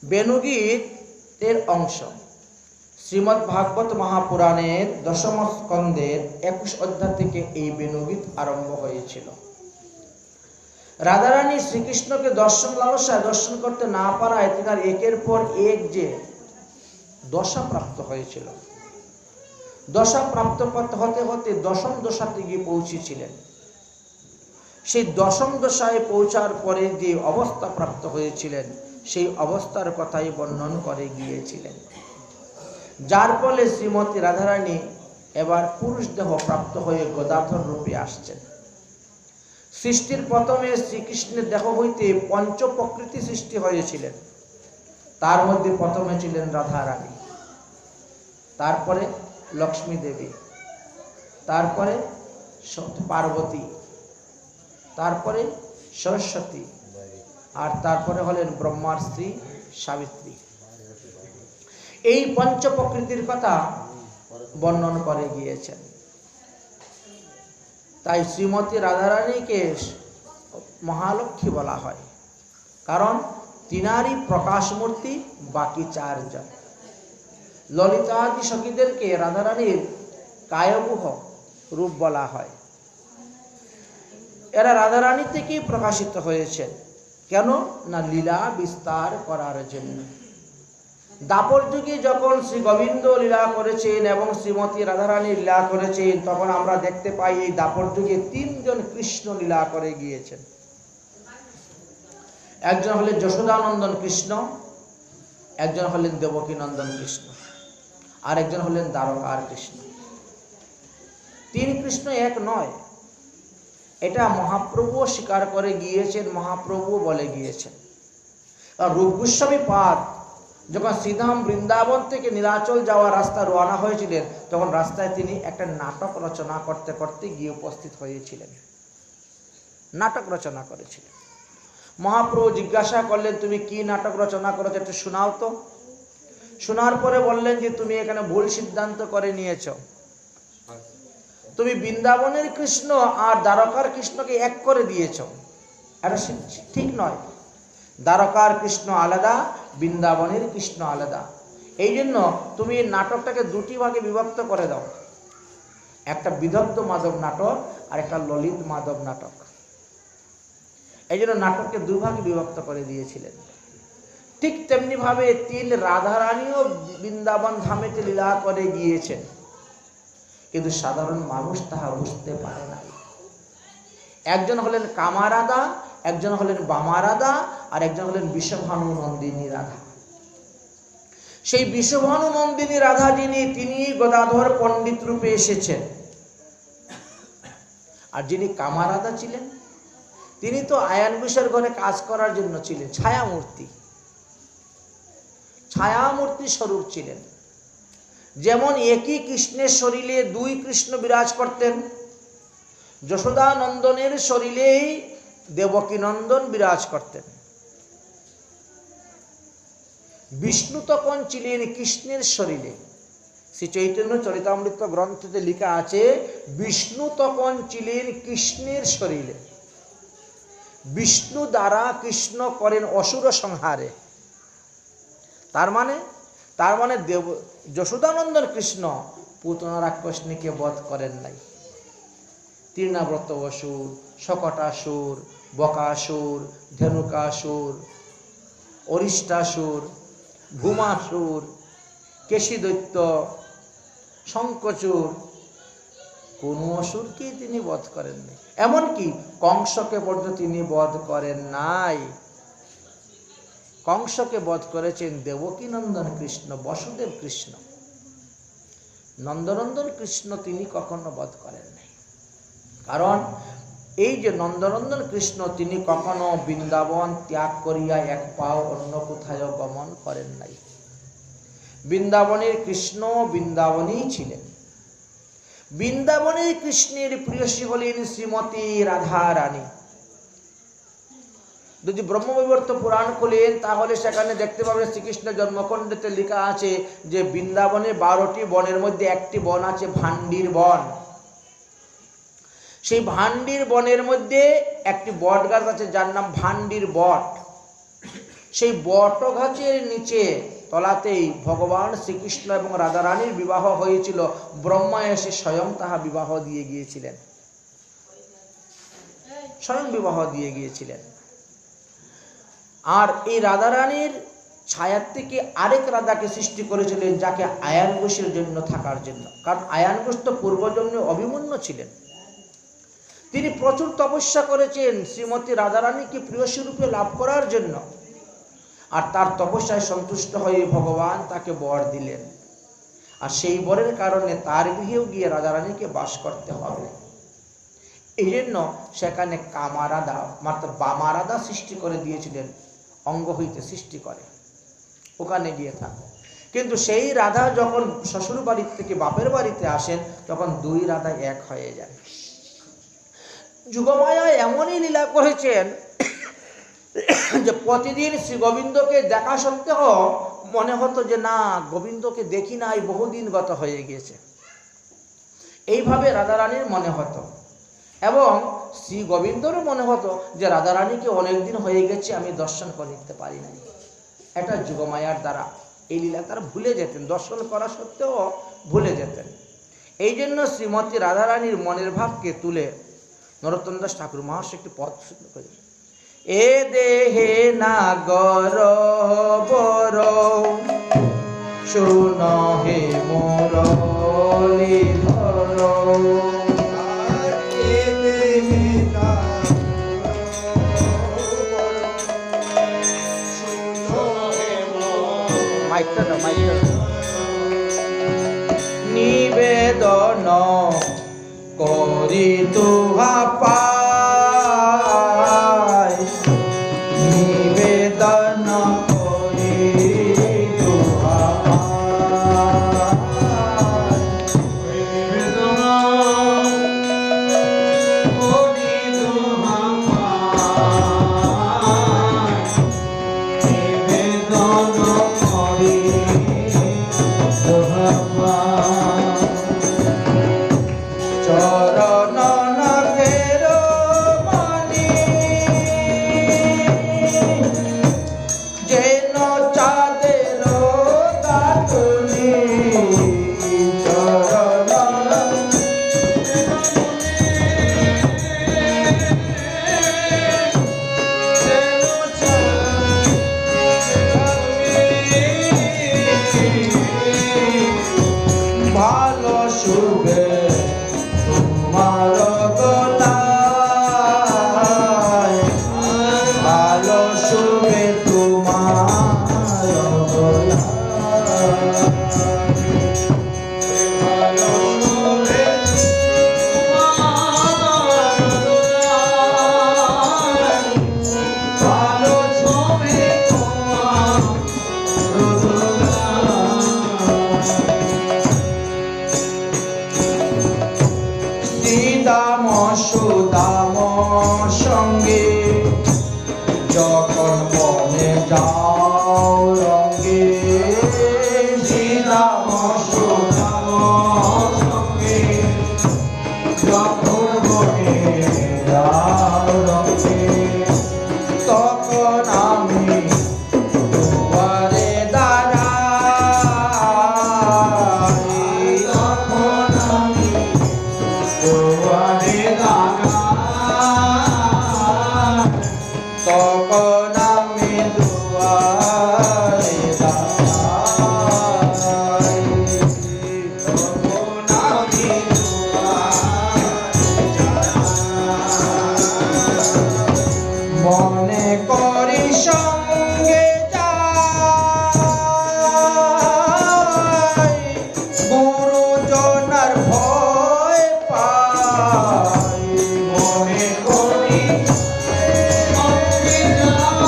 বেণুগীতের অংশ। শ্রীমদ্ ভাগবত মহাপুরাণের 10ম স্কন্ধের 21 অধ্যায় থেকে এই বেণুগীত আরম্ভ হয়েছিল। রাধারানী শ্রীকৃষ্ণকে লালসায় দর্শন করতে না পারায় তিনার একের পর এক যে দশা প্রাপ্ত হয়েছিল, দশা প্রাপ্ত হতে হতে 10ম দশাতে গিয়ে পৌঁছেছিলেন। সেই 10ম দশায় পৌঁছার পরে যে অবস্থা প্রাপ্ত হয়েছিলেন সেই অবস্থার কথাই বর্ণন করে গিয়েছিলেন, যার ফলে শ্রীমতী রাধারানী এবার পুরুষ দেহ প্রাপ্ত হয়ে গদাধর রূপে আসছেন। সৃষ্টির প্রথমে শ্রীকৃষ্ণের দেহ হইতে 5 প্রকৃতি সৃষ্টি হয়েছিলেন। তার মধ্যে প্রথমে ছিলেন রাধারানী, তারপরে লক্ষ্মী দেবী, তারপরে পার্বতী, তারপরে সরস্বতী, আর তারপরে হলেন ব্রহ্মার স্ত্রী সাবিত্রী। এই 5 প্রকৃতির কথা বর্ণন করে গিয়েছেন। তাই শ্রীমতী রাধারানীকে মহালক্ষ্মী বলা হয়, কারণ তিনারই প্রকাশ মূর্তি বাকি 4 জন। ললিতাদি সখীদেরকে রাধারানীর কায়গুহ রূপ বলা হয়। এরা রাধারানী থেকেই প্রকাশিত হয়েছেন। কেন না লীলা বিস্তার করার জন্য। দাপর যুগে যখন শ্রী গোবিন্দ লীলা করেছেন এবং শ্রীমতী রাধারানী লীলা করেছেন, তখন আমরা দেখতে পাই এই দাপর যুগে 3 জন কৃষ্ণ লীলা করে গিয়েছেন। একজন হলেন যশোদানন্দন কৃষ্ণ, একজন হলেন দেবকী নন্দন কৃষ্ণ, আর একজন হলেন দ্বারকার কৃষ্ণ। 3 কৃষ্ণ এক নয়, এটা মহাপ্রভুও স্বীকার করে গিয়েছেন, মহাপ্রভু বলে গিয়েছেন। আর রূপ গোস্বামী পাদ যখন শ্রীধাম বৃন্দাবন থেকে নীলাচল যাওয়ার রাস্তা রওনা হয়েছিলেন, তখন রাস্তায় তিনি একটা নাটক রচনা করতে করতে গিয়ে উপস্থিত হয়েছিলেন। নাটক রচনা করেছিলেন। মহাপ্রভু জিজ্ঞাসা করলেন, তুমি কি নাটক রচনা করেছো, একটু শোনাও তো। শোনার পরে বললেন যে তুমি এখানে ভুল সিদ্ধান্ত করে নিয়েছ। তুমি বৃন্দাবনের কৃষ্ণ আর দ্বারকার কৃষ্ণকে এক করে দিয়েছ। এটা ঠিক নয়। দ্বারকার কৃষ্ণ আলাদা, বৃন্দাবনের কৃষ্ণ আলাদা। এই জন্য তুমি এই নাটকটাকে দুটি ভাগে বিভক্ত করে দাও, একটা বিদগ্ধ মাধব নাটক আর একটা ললিত মাধব নাটক। এই জন্য নাটককে দুই ভাগে বিভক্ত করে দিয়েছিলেন। ঠিক তেমনি ভাবে তিন রাধারানীও বৃন্দাবন ধামেতে লীলা করে গিয়েছেন, কিন্তু সাধারণ মানুষ তাহা বুঝতে পারে না। একজন হলেন কামারাধা, একজন হলেন বামারাধা, আর একজন হলেন বিষভানু নন্দিনী রাধা। সেই বিষভানু নন্দিনী রাধা যিনি, তিনি গদাধর পণ্ডিত রূপে এসেছেন। আর যিনি কামারাধা ছিলেন, তিনি তো আয়ান ঘোষের ঘরে কাজ করার জন্য ছিলেন, ছায়ামূর্তি, ছায়ামূর্তি স্বরূপ ছিলেন। যেমন একই কৃষ্ণের শরীরে দুই কৃষ্ণ বিরাজ করতেন, যশোদা নন্দনের শরীরেই দেবকী নন্দন বিরাজ করতেন। বিষ্ণু তখন ছিলেন কৃষ্ণের শরীরে। শ্রী চৈতন্য চরিতামৃত গ্রন্থতে লেখা আছে, বিষ্ণু তখন ছিলেন কৃষ্ণের শরীরে। বিষ্ণু দ্বারা কৃষ্ণ করেন অসুর সংহারে। তার মানে যশোদানন্দন কৃষ্ণ পুতনা রাক্ষসনীকে বধ করেন নাই। তৃণাব্রত অসুর, শকটাসুর, বকাসুর, ধেনুকাসুর, অরিষ্টাসুর, ভূমাসুর, কেশিদৈত্য, শঙ্কচুর, কোন অসুরকেই তিনি বধ করেননি। এমনকি কংসকে পর্যন্ত তিনি বধ করেন নাই। কংসকে বধ করেছেন দেবকী নন্দন কৃষ্ণ, বসুদেব কৃষ্ণ। নন্দনন্দন কৃষ্ণ তিনি কখনো বধ করেন নাই। কারণ এই যে নন্দনন্দন কৃষ্ণ, তিনি কখনো বৃন্দাবন ত্যাগ করিয়া এক পাও অন্য কোথায় গমন করেন নাই। বৃন্দাবনের কৃষ্ণ বৃন্দাবনেই ছিলেন। বৃন্দাবনের কৃষ্ণের প্রিয়সী হলেন শ্রীমতী রাধা রানী। যদি ব্রহ্মবৈবর্ত পুরাণ খুলেন তাহলে সেখানে দেখতে পাবেন শ্রীকৃষ্ণ জন্মখণ্ডেতে লেখা আছে যে বৃন্দাবনে 12টি বনের মধ্যে একটি বন আছে ভান্ডির বন। সেই ভান্ডির বনের মধ্যে একটি বট গাছ আছে যার নাম ভান্ডির বট। সেই বট গাছের নিচে তলাতেই ভগবান শ্রীকৃষ্ণ এবং রাধারানীর বিবাহ হয়েছিল। ব্রহ্মা এসে স্বয়ং তাহা বিবাহ দিয়ে গিয়েছিলেন, স্বয়ং বিবাহ দিয়ে গিয়েছিলেন। আর এই রাধারানীর ছায়ার থেকে আরেক রাধাকে সৃষ্টি করেছিলেন, যাকে আয়ান ঘোষের জন্য থাকার জন্য। কারণ আয়ান ঘোষ তো পূর্বজন্মে অভিমন্যু ছিলেন। তিনি প্রচুর তপস্যা করেছেন শ্রীমতী রাধারানীকে প্রিয়সী রূপে লাভ করার জন্য। আর তার তপস্যায় সন্তুষ্ট হয়ে ভগবান তাকে বর দিলেন। আর সেই বরের কারণে তার গৃহেও গিয়ে রাধারানীকে বাস করতে হবে। এই জন্য সেখানে কামারাধা মাত্র বামারাধা সৃষ্টি করে দিয়েছিলেন, অঙ্গ হইতে সৃষ্টি করে ওখানে গিয়ে থাকো। কিন্তু সেই রাধা যখন শ্বশুর বাড়ির থেকে বাপের বাড়িতে আসেন, তখন দুই রাধা এক হয়ে যায়। যুগমায়া এমনই লীলা করেছেন যে প্রতিদিন শ্রী গোবিন্দকে দেখা সত্ত্বেও মনে হতো যে না, গোবিন্দকে দেখি নাই, বহুদিন গত হয়ে গিয়েছে, এইভাবে রাধারানীর মনে হতো। এবং শ্রী গোবিন্দরও মনে হতো যে রাধারানীকে অনেকদিন হয়ে গেছে, আমি দর্শন করে নিতে পারি নাই। এটা যুগমায়ার দ্বারা এই লীলা তারা ভুলে যেতেন, দর্শন করা সত্ত্বেও ভুলে যেতেন। এই জন্য শ্রীমতী রাধারানীর মনের ভাবকে তুলে নরোত্তম দাস ঠাকুর মহাশয় একটি পদ শুদ্ধ করে, এ দেহে নাগর বর শুন হে মুরলীধর, নিবেদন করি তুহা পাই, নিবেদন করি শুভে তোমার গলায়, ভালো শুভে তোমার গলায়, ভালো শুভে ভালো শুভে তোমার শ্রীদাম সুদাম সঙ্গে যখন বনে যাও রঙ্গে, শ্রীদাম সুদাম সঙ্গে যখন বনে যাও রঙ্গে, তখন আমি দুয়ারে দাঁড়াই, তখন আমি দুয়ারে দাঁড়াই, তখন আমি দুয়ারে দাঁড়াই, তখন আমি মনে করি সঙ্গে যাই, গুরুজনার ভয় পাই, মনে করি সঙ্গে যাই,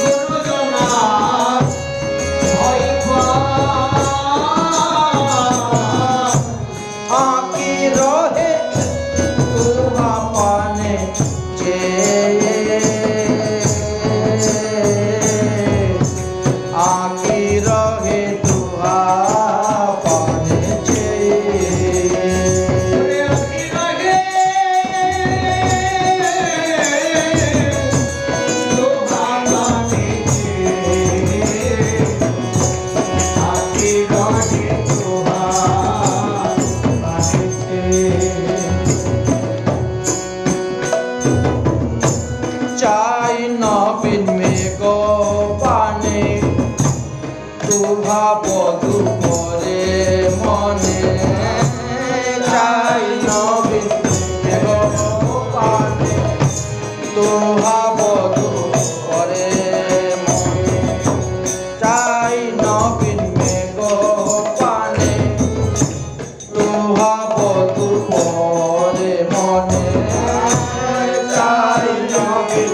গুরুজনার ভয় পাই, আঁকি রহে তুহা পানে চেয়ে, আঁকি রহে তুহা পানে চেয়ে, আঁকি রহে তুহা পানে চেয়ে, আঁকি রহে তুহা পানে চেয়ে, চাই নবীন মেঘ পানে তুহা বধূ করে মনে, চাই নবীন মেঘ পানে তুহা বধূ করে মনে, চাই নবীন মেঘ পানে তুহা বধূ করে মনে, চাই নবীন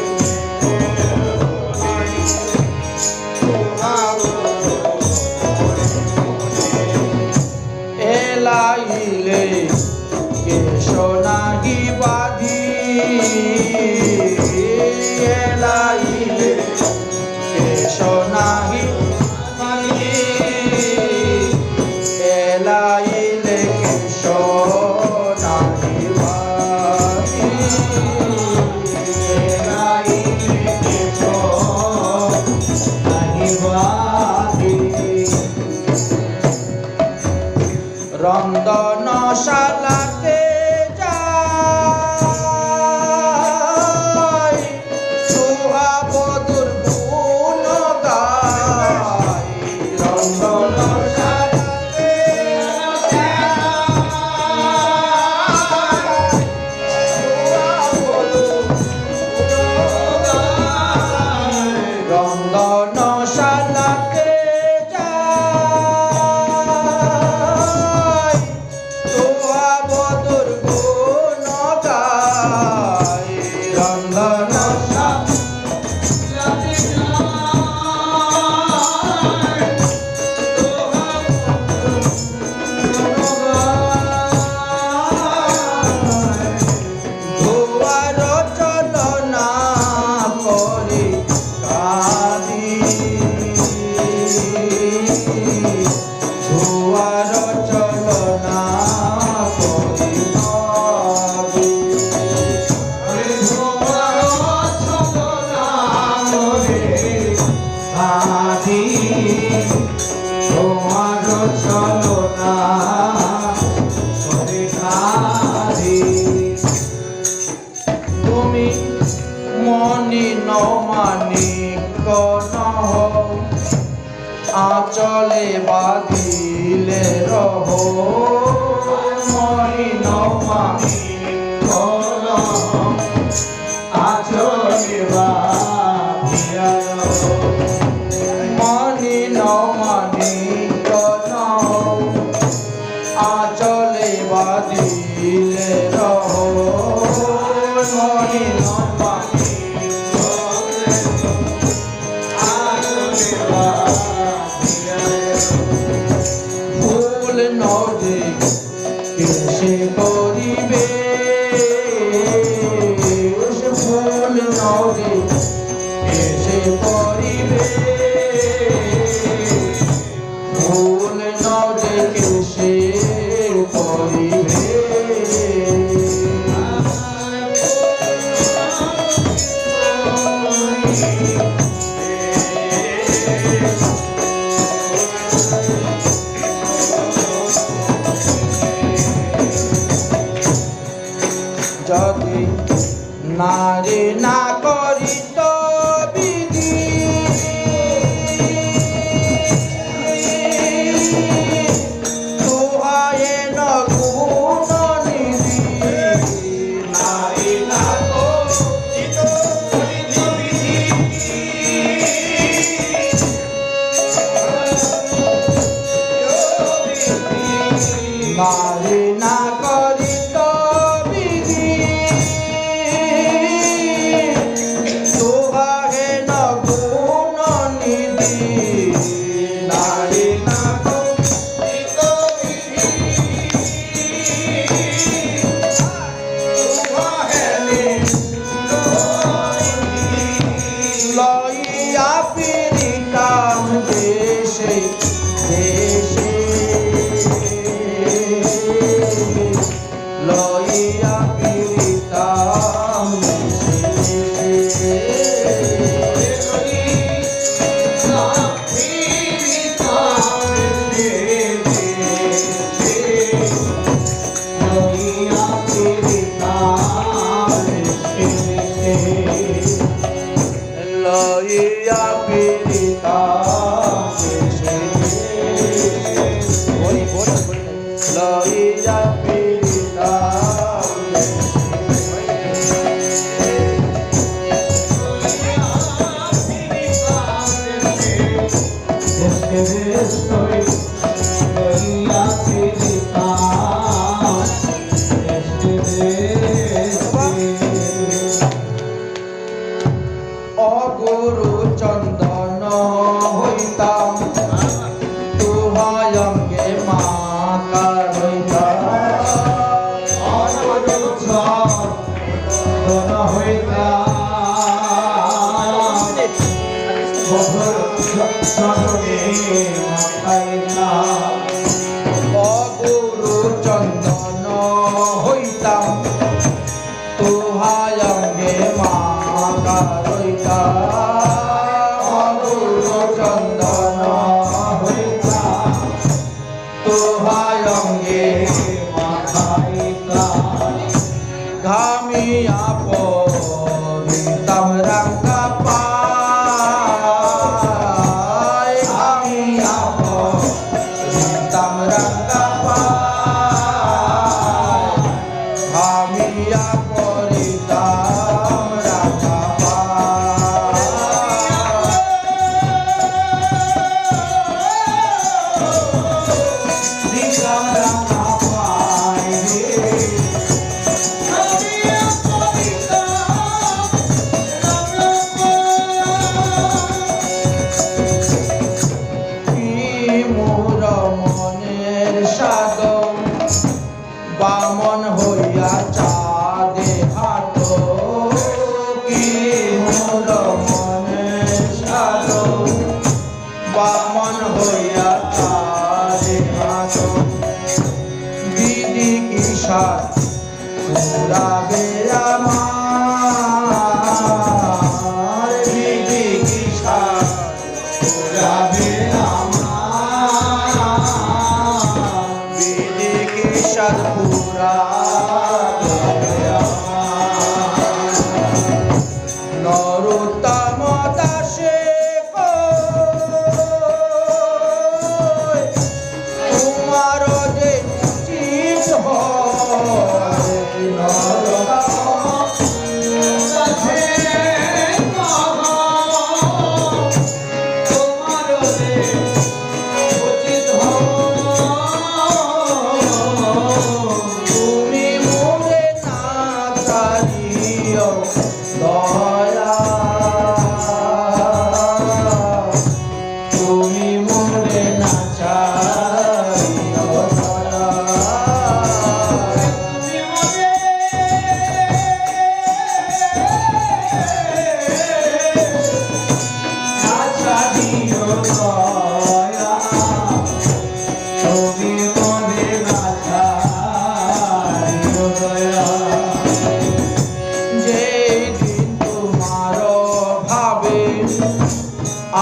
এলাইলে কেশ নাহি বাঁধি, এলাইলে কেশ নাহি বাঁধি, এলাইলে কেশ নাহি বাঁধি, এলাইলে কেশ নাহি বাঁধি, রন্ধনশালাতে যাই, তুহা বধূর গুণ গাই, রন্ধনশালাতে যাই, তুহা বধূর গুণ গাই, রন্ধনশালাতে যাই, তুহা বধূর গুণ গাই, রন্ধনশালাতে যাই, তুহা বধূর গুণ গাই, দুয়ার চলনা করি কাঁদি, দুয়ার চলনা করি কাঁদি, দুয়ার চলনা করি কাঁদি, তোমার চলনা করি কাঁদি, তুমি মনি নমানি নহ আচলে বাঁধিলে রহ মলিন মানিক আচলে বাঁধিয়া মলিন মানিক আচলে বাঁধিলে রহ মলিন ফুল নদে কেসে করিবে ফুল নদে কেসে করিবে ফুল নদে কেসে করিবে যদি নারী না করিত বিধি তুহায়ে ন গুণ নিধি নারী না করিত বিধি নারী না করিত বিধি তুহারে ন গুণ নিধি নারী না করিত লইয়া পিরিতাম দেশে দেশে লইয়া পিরিতাম দেশে লইয়া পিরিতাম লইয়া পিরিতাম অগুরু চন্দন হইতাম তুহায়ঙ্গে মাতা হইতাম অগুরু চন্দন হইতাম চরণে মাতাইতাম অগুরু চন্দন হইতাম তুহায়ঙ্গে মাতা হইতাম অগুরু চন্দন হইতাম তুহায়ঙ্গে মাতাইতাম ঘামিয়া পড়িতাম রাঙ্গা পায় ঘামিয়া পড়িতাম রাঙ্গা পায় ঘামিয়া পড়িতাম রাঙ্গা মোর মনের সাদ বামন হইয়া চাঁদে হাত কি মোর মনের সাদ বামন হইয়া চাঁদে হাত বিধি কি সাত পুরাবে আমার বিধি কি সাত পুরাবে বিধি কি সাত পুরাবে নরোত্তম দাসে মোরে নাচাইও দয়া যেদিন তোমার ভাবে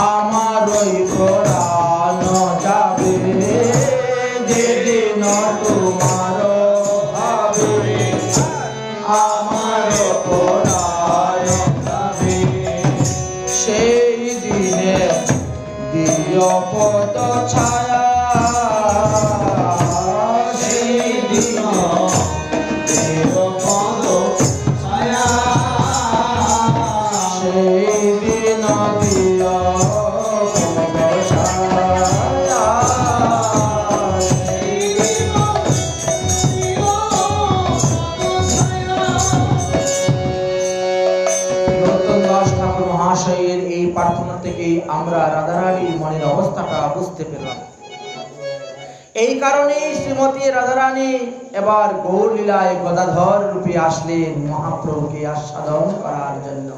আমার ওই প্রাণ যাবে যেদিন তোমার ভাবে আমার প্রাণ যাবে সেই দিনে দিয় পদ ছায়া সেই দিন দিয় পদ ছায়া সেই দিন দিয় পদ ছায়া সেই দিন দিয় পদ ছায়া। নরোত্তম দাস ঠাকুর মহাশয়ের এই প্রার্থনা থেকেই আমরা রাধারানীর মনের অবস্থাটা বুঝতে পেলাম। এই কারণেই শ্রীমতী রাধারানী এবার গৌর লীলায় গদাধর রূপে আসলেন মহাপ্রভুকে আস্বাদন করার জন্য।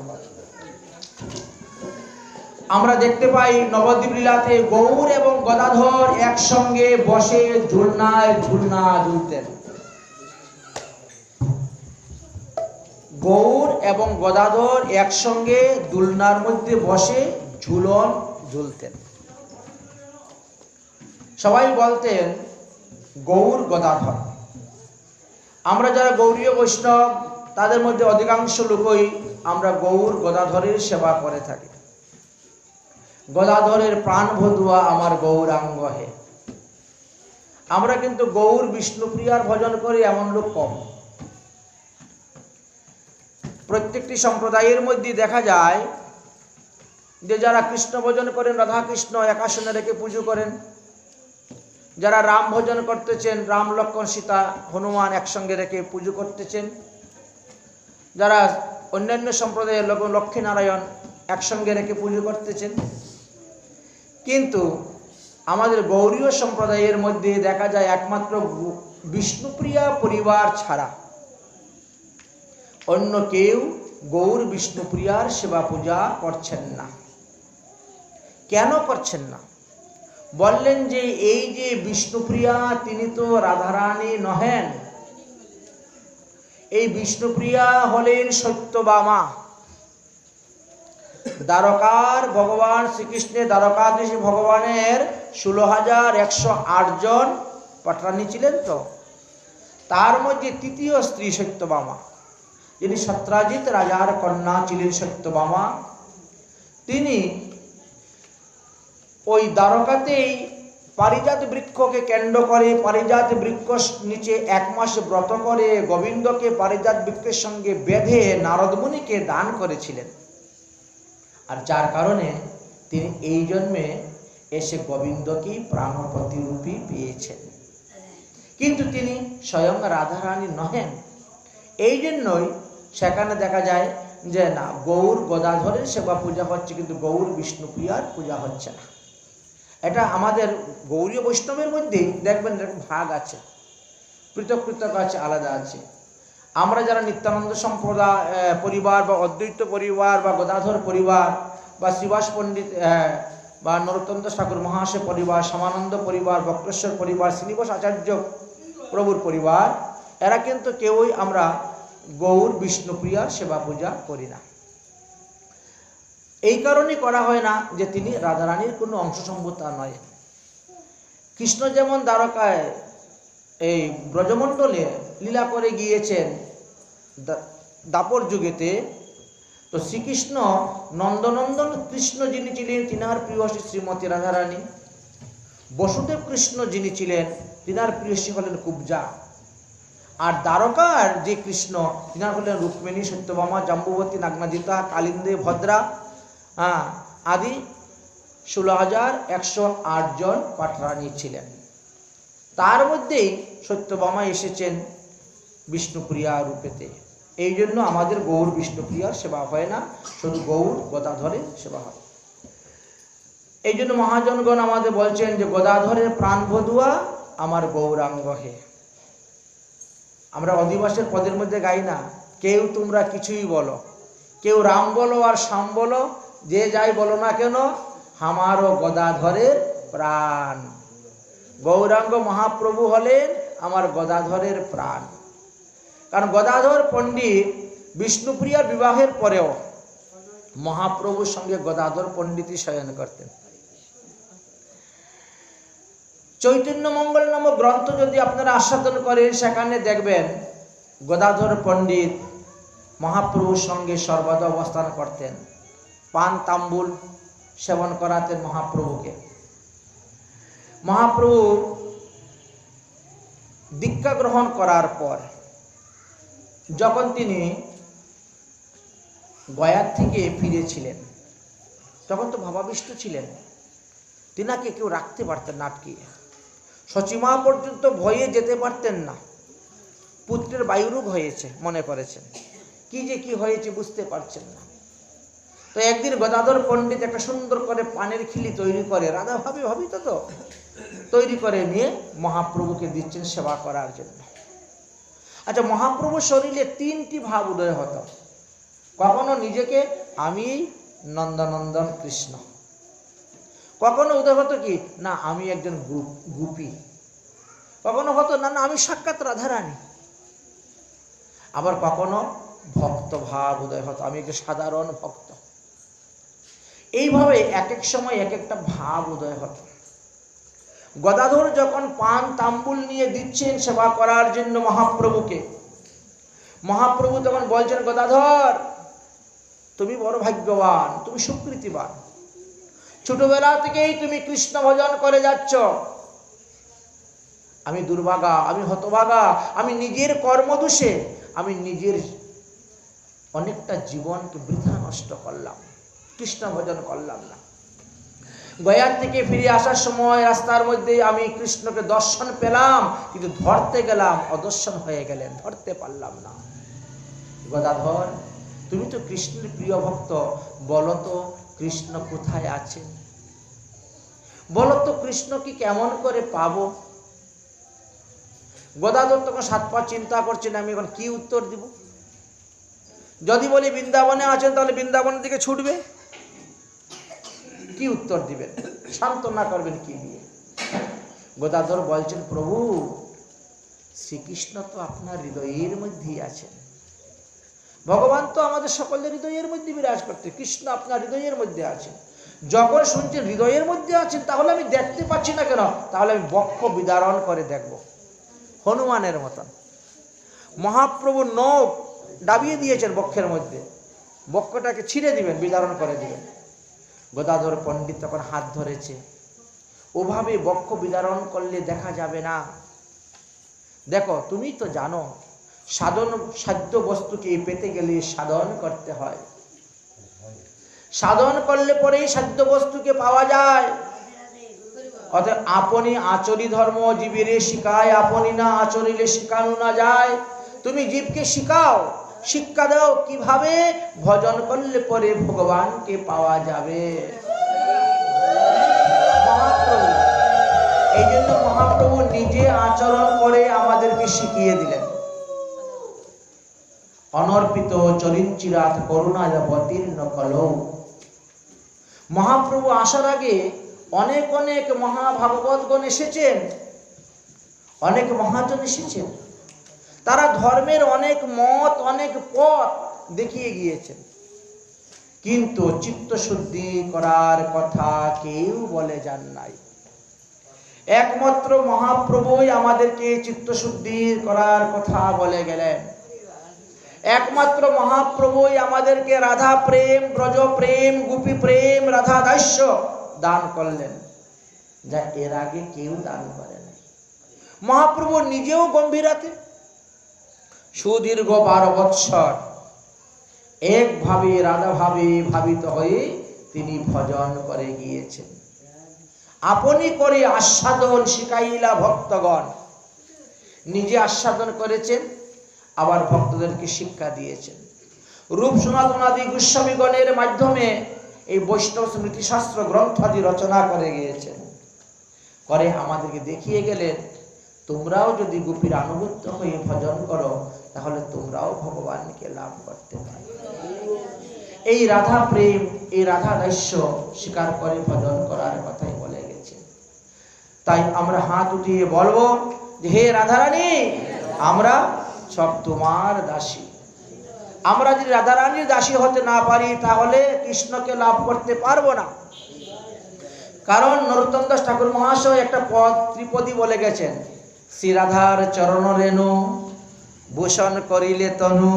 আমরা দেখতে পাই নবদ্বীপ লীলাতে গৌর এবং গদাধর একসঙ্গে বসে ঝুলনায় ঝুলনা ঝুলতেন। গৌর এবং গদাধর একসঙ্গে দুলনার মধ্যে বসে ঝুলন ঝুলতেন। সবাই বলতেন গৌর গদাধর। আমরা যারা গৌরীয় বৈষ্ণব তাদের মধ্যে অধিকাংশ লোকই আমরা গৌর গদাধরের সেবা করে থাকি। গদাধরের প্রাণ ভদুয়া আমার গৌরাঙ্গ হে। আমরা কিন্তু গৌর বিষ্ণুপ্রিয়ার ভজন করি এমন লোক কম। প্রত্যেকটি সম্প্রদায়ের মধ্যে দেখা যায় যে যারা কৃষ্ণ ভজন করেন রাধা কৃষ্ণ একাশনে রেখে পুজো করেন, যারা রাম ভজন করতেছেন রাম লক্ষ্মণ সীতা হনুমান একসঙ্গে রেখে পুজো করতেছেন, যারা অন্যান্য সম্প্রদায়ের লোক লক্ষ্মীনারায়ণ একসঙ্গে রেখে পুজো করতেছেন। কিন্তু আমাদের গৌরীয় সম্প্রদায়ের মধ্যে দেখা যায় একমাত্র বিষ্ণুপ্রিয়া পরিবার ছাড়া অন্য কেউ গৌর বিষ্ণুপ্রিয়ার সেবা পূজা করছেন না। কেন করছেন না? বললেন যে এই যে বিষ্ণুপ্রিয়া তিনি তো রাধারানী নহেন, এই বিষ্ণুপ্রিয়া হলেন সত্যভামা। দ্বারকার ভগবান শ্রীকৃষ্ণের দ্বারকাধীশ ভগবানের 16,108 জন পটরানী ছিলেন, তো তার মধ্যে তৃতীয় স্ত্রী সত্যভামা, যিনি সত্রাজিৎ রাজার কন্যা ছিলেন সত্যভামা। তিনি ওই দ্বারকাতেই পারিজাত বৃক্ষকে কেন্দ্র করে পারিজাত বৃক্ষ নিচে 1 মাস ব্রত করে গোবিন্দকে পারিজাত বৃক্ষের সঙ্গে বেঁধে নারদমুনিকে দান করেছিলেন। আর যার কারণে তিনি এই জন্মে এসে গোবিন্দকেই প্রাণপতি রূপী পেয়েছেন। কিন্তু তিনি স্বয়ং রাধারানী নহেন। এই জন্যই সেখানে দেখা যায় যে না গৌর গদাধরের সেবা পূজা হচ্ছে, কিন্তু গৌর বিষ্ণুপ্রিয়ার পূজা হচ্ছে না। এটা আমাদের গৌরীয় বৈষ্ণবের মধ্যেই দেখবেন এরকম ভাগ আছে, পৃথক পৃথক আছে, আলাদা আছে। আমরা যারা নিত্যানন্দ সম্প্রদায় পরিবার বা অদ্বৈত পরিবার বা গদাধর পরিবার বা শ্রীবাস পণ্ডিত বা নরোত্তম দাস ঠাকুর মহাশয় পরিবার, সমানন্দ পরিবার, বক্রেশ্বর পরিবার, শ্রীনিবাস আচার্য প্রভুর পরিবার, এরা কিন্তু কেউই আমরা গৌর বিষ্ণুপ্রিয়ার সেবা পূজা করি না। এই কারণে করা হয় না যে তিনি রাধারানীর কোনো অংশ সম্ভূতা নয়। কৃষ্ণ যেমন দ্বারকায় এই ব্রজমণ্ডলে লীলা করে গিয়েছেন দাপর যুগেতে, তো শ্রীকৃষ্ণ নন্দনন্দন কৃষ্ণ যিনি ছিলেন তিনার প্রিয়সী শ্রীমতী রাধারানী, বসুদেব কৃষ্ণ যিনি ছিলেন তিনার প্রিয়সী হলেন কুব্জা, আর দ্বারকার যে কৃষ্ণ তিনার হলেন রুক্মিণী, সত্যভামা, জাম্বুবতী, নাগনাজিতা, কালিন্দী, ভদ্রা আদি 16,108 জন পাটরানী ছিলেন। তার মধ্যেই সত্যভামা এসেছেন বিষ্ণুপ্রিয়া রূপেতে। এই জন্য আমাদের গৌর বিষ্ণুপ্রিয়ার সেবা হয় না, শুধু গৌর গদাধরের সেবা হয়। এই জন্য মহাজনগণ আমাদের বলছেন যে গদাধরের প্রাণ বধুয়া আমার গৌরাঙ্গ হে। আমরা অধিবাসের পদের মধ্যে গাই না, কেউ তোমরা কিছুই বলো, কেউ রাম বলো আর শ্যাম বলো, যে যাই বলো না কেন, আমারও গদাধরের প্রাণ। গৌরাঙ্গ মহাপ্রভু হলেন আমার গদাধরের প্রাণ। কারণ গদাধর পণ্ডিত বিষ্ণুপ্রিয়ার বিবাহের পরেও মহাপ্রভুর সঙ্গে গদাধর পণ্ডিতই শয়ন করতেন। চৈতন্য মঙ্গল নামক গ্রন্থ যদি আপনারা আস্বাদন করেন, সেখানে দেখবেন গদাধর পণ্ডিত মহাপ্রভুর সঙ্গে সর্বদা অবস্থান করতেন, পান তাম্বুল সেবন করাতেন মহাপ্রভুকে। মহাপ্রভু দীক্ষা গ্রহণ করার পর যখন তিনি গয়ার থেকে ফিরেছিলেন, তখন তো ভাবাবিষ্ট ছিলেন, তিনাকে কেউ রাখতে পারতেন না আটকিয়ে, সচিমা পর্যন্ত ভয়ে যেতে পারতেন না। পুত্রের বায়ুরোগ হয়েছে মনে করেছেন, কি যে কি হয়েছে বুঝতে পারছেন না। তো একদিন গদাধর পণ্ডিত একটা সুন্দর করে পানের খিলি তৈরি করে, রাধা ভাবিত তো তৈরি করে নিয়ে মহাপ্রভুকে দিচ্ছেন সেবা করার জন্য। আচ্ছা, মহাপ্রভুর শরীরে তিনটি ভাব উদয় হতো। কখনো নিজেকে আমি নন্দনন্দন কৃষ্ণ, কখনো উদয় হতো কি না আমি একজন গোপী, কখনো হতো না না আমি সাক্ষাৎ রাধারানী, আবার কখনো ভক্ত ভাব উদয় হতো, আমি একজন সাধারণ ভক্ত। এইভাবে এক এক সময় এক একটা ভাব উদয় হতো। গদাধর যখন পান তাম্বুল নিয়ে দিচ্ছেন সেবা করার জন্য মহাপ্রভুকে, মহাপ্রভু তখন বলছেন, গদাধর তুমি বড় ভাগ্যবান, তুমি সুকৃতিবান, ছোটবেলা থেকেই তুমি কৃষ্ণ ভজন করে যাচ্ছ। আমি দুর্ভাগা, আমি হতভাগা, আমি নিজের কর্মদোষে আমি নিজের অনেকটা জীবনকে বৃথা নষ্ট করলাম, কৃষ্ণ ভজন করলাম না। গয়ার থেকে ফিরে আসার সময় রাস্তার মধ্যে আমি কৃষ্ণকে দর্শন পেলাম, কিন্তু ধরতে গেলাম অদর্শন হয়ে গেলেন, ধরতে পারলাম না। গদাধর তুমি তো কৃষ্ণের প্রিয় ভক্ত, বলো তো কৃষ্ণ কোথায় আছেন, বলো তো কৃষ্ণ কি কেমন করে পাবো। গদাধর তখন 7 পা চিন্তা করছেন, আমি এখন কি উত্তর দিব। যদি বলি বৃন্দাবনে আছেন, তাহলে বৃন্দাবনের দিকে ছুটবে, কি উত্তর দিবেন, সান্ত্বনা করবেন কি দিয়ে। গদাধর বলছেন, প্রভু শ্রীকৃষ্ণ তো আপনার হৃদয়ের মধ্যেই আছেন, ভগবান তো আমাদের সকলের হৃদয়ের মধ্যে বিরাজ করতে, কৃষ্ণ আপনার হৃদয়ের মধ্যে আছেন। যখন শুনছেন হৃদয়ের মধ্যে আছেন, তাহলে আমি দেখতে পাচ্ছি না কেন, তাহলে আমি বক্ষ বিদারণ করে দেখব, হনুমানের মতন। মহাপ্রভু নখ ডাবিয়ে দিয়েছেন বক্ষের মধ্যে, বক্ষটাকে ছিঁড়ে দিবেন, বিদারণ করে দিবেন। গদাধর পণ্ডিত তখন হাত ধরেছে, ওভাবে বক্ষ বিদারণ করলে দেখা যাবে না। দেখো তুমি তো জানো সাধন, সাধ্য বস্তুকে পেতে গেলে সাধন করতে হয়, সাধন করলে পরেই সাধ্য বস্তুকে পাওয়া যায়। অতএব আপনি আচরি ধর্ম জীবেরে শিখায়, আপনি না আচরিলে শিখানো না যায়। তুমি জীবকে শিখাও, শিক্ষা দাও কিভাবে ভজন করলে পরে ভগবানকে পাওয়া যাবে। মহাপ্রভু এই জন্য মহাপ্রভু নিজে আচরণ করে আমাদেরকে শিখিয়ে দিলেন। অনর্পিত চরিঞ্চিরাত করুণা অবতীর্ণ কলৌ। মহাপ্রভু আসার আগে অনেক অনেক মহাভাগবতগণ এসেছেন, অনেক মহাজন এসেছেন, তারা ধর্মের অনেক মত অনেক পথ দেখিয়ে গিয়েছেন, কিন্তু চিত্তশুদ্ধি করার কথা কেউ বলে যান নাই। একমাত্র মহাপ্রভুই আমাদেরকে চিত্তশুদ্ধি করার কথা বলে গেলেন। একমাত্র মহাপ্রভুই আমাদেরকে রাধা প্রেম, ব্রজ প্রেম, গোপী প্রেম, রাধা দাস্য দান করলেন, যা এর আগে কেউ দান করে নাই। মহাপ্রভু নিজেও গম্ভীরাতে সুদীর্ঘ 12 বৎসর একভাবে রাধাভাবে ভাবিত হয়ে তিনি ভজন করে গিয়েছেন। আপনি করে আস্বাদন শিখাইলা ভক্তগণ, নিজে আস্বাদন করেছেন, আবার ভক্তদেরকে শিক্ষা দিয়েছেন। রূপ সনাতনাদি গোস্বামীগণের মাধ্যমে এই বৈষ্ণব স্মৃতি শাস্ত্র গ্রন্থ আদি রচনা করে গিয়েছেন, করে আমাদেরকে দেখিয়ে গেলেন তোমরাও যদি গোপীর আনুগত্য হয়ে ভজন করো তাহলে তোমরাও ভগবানকে লাভ করতে পারবে। এই রাধা প্রেম, এই রাধা রহস্য স্বীকার করে ভজন করার কথাই বলে গেছে। তাই আমরা হাত উঠিয়ে বলবো যে হে রাধারানী, আমরা সব তোমার দাসী। আমরা যদি রাধারানীর দাসী হতে না পারি তাহলে কৃষ্ণকে লাভ করতে পারবো না। কারণ নরোত্তম দাস ঠাকুর মহাশয় একটা পদ ত্রিপদী বলে গেছেন, শ্রী রাধার চরণ রেণু ভূষণ করিলে তনু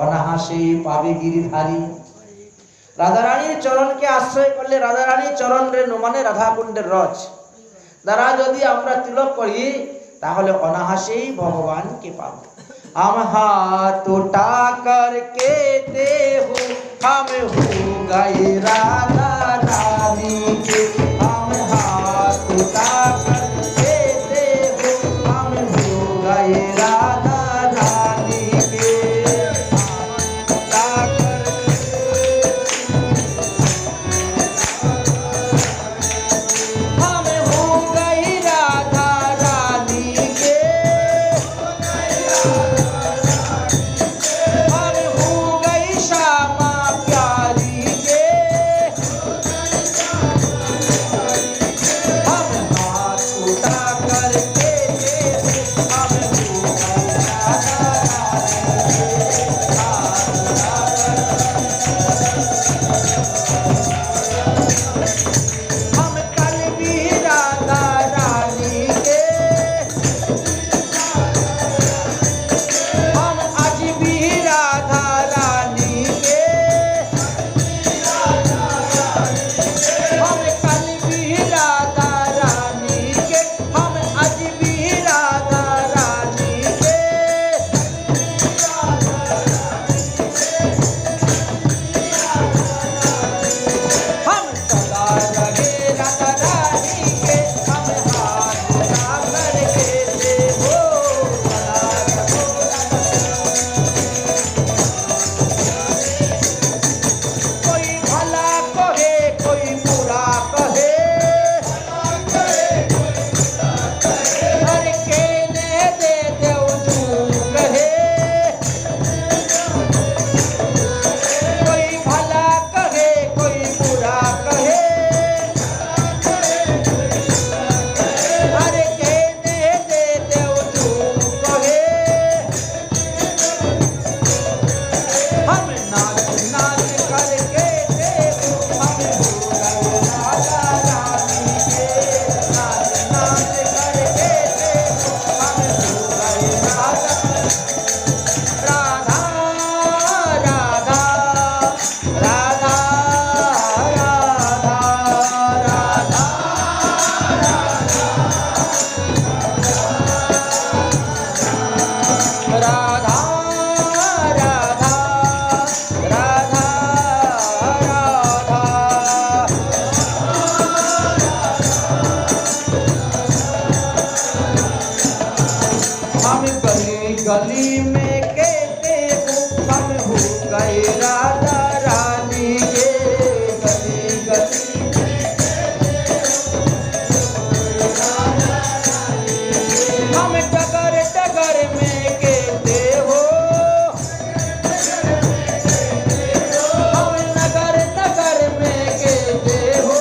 অনাহাসে পাবে গিরিধারী। রাধারানীর চরণকে আশ্রয় করলে রাধারানীর চরণ রেণু মানে রাধাকুণ্ডের রস দ্বারা যদি আমরা তিলক করি তাহলে অনাহাসেই ভগবানকে পাবো। हम हाथ उठा कर कहते हो हम हो गए राधा रानी के। हम हाथ उठा कर कहते हो हम हो गए राधा रानी के। हम हो गए राधा रानी के। गली में कहते हो हम हो गए राधा रानी के। गली गली हम डगर डगर में कहते हो, हम नगर नगर में कहते हो,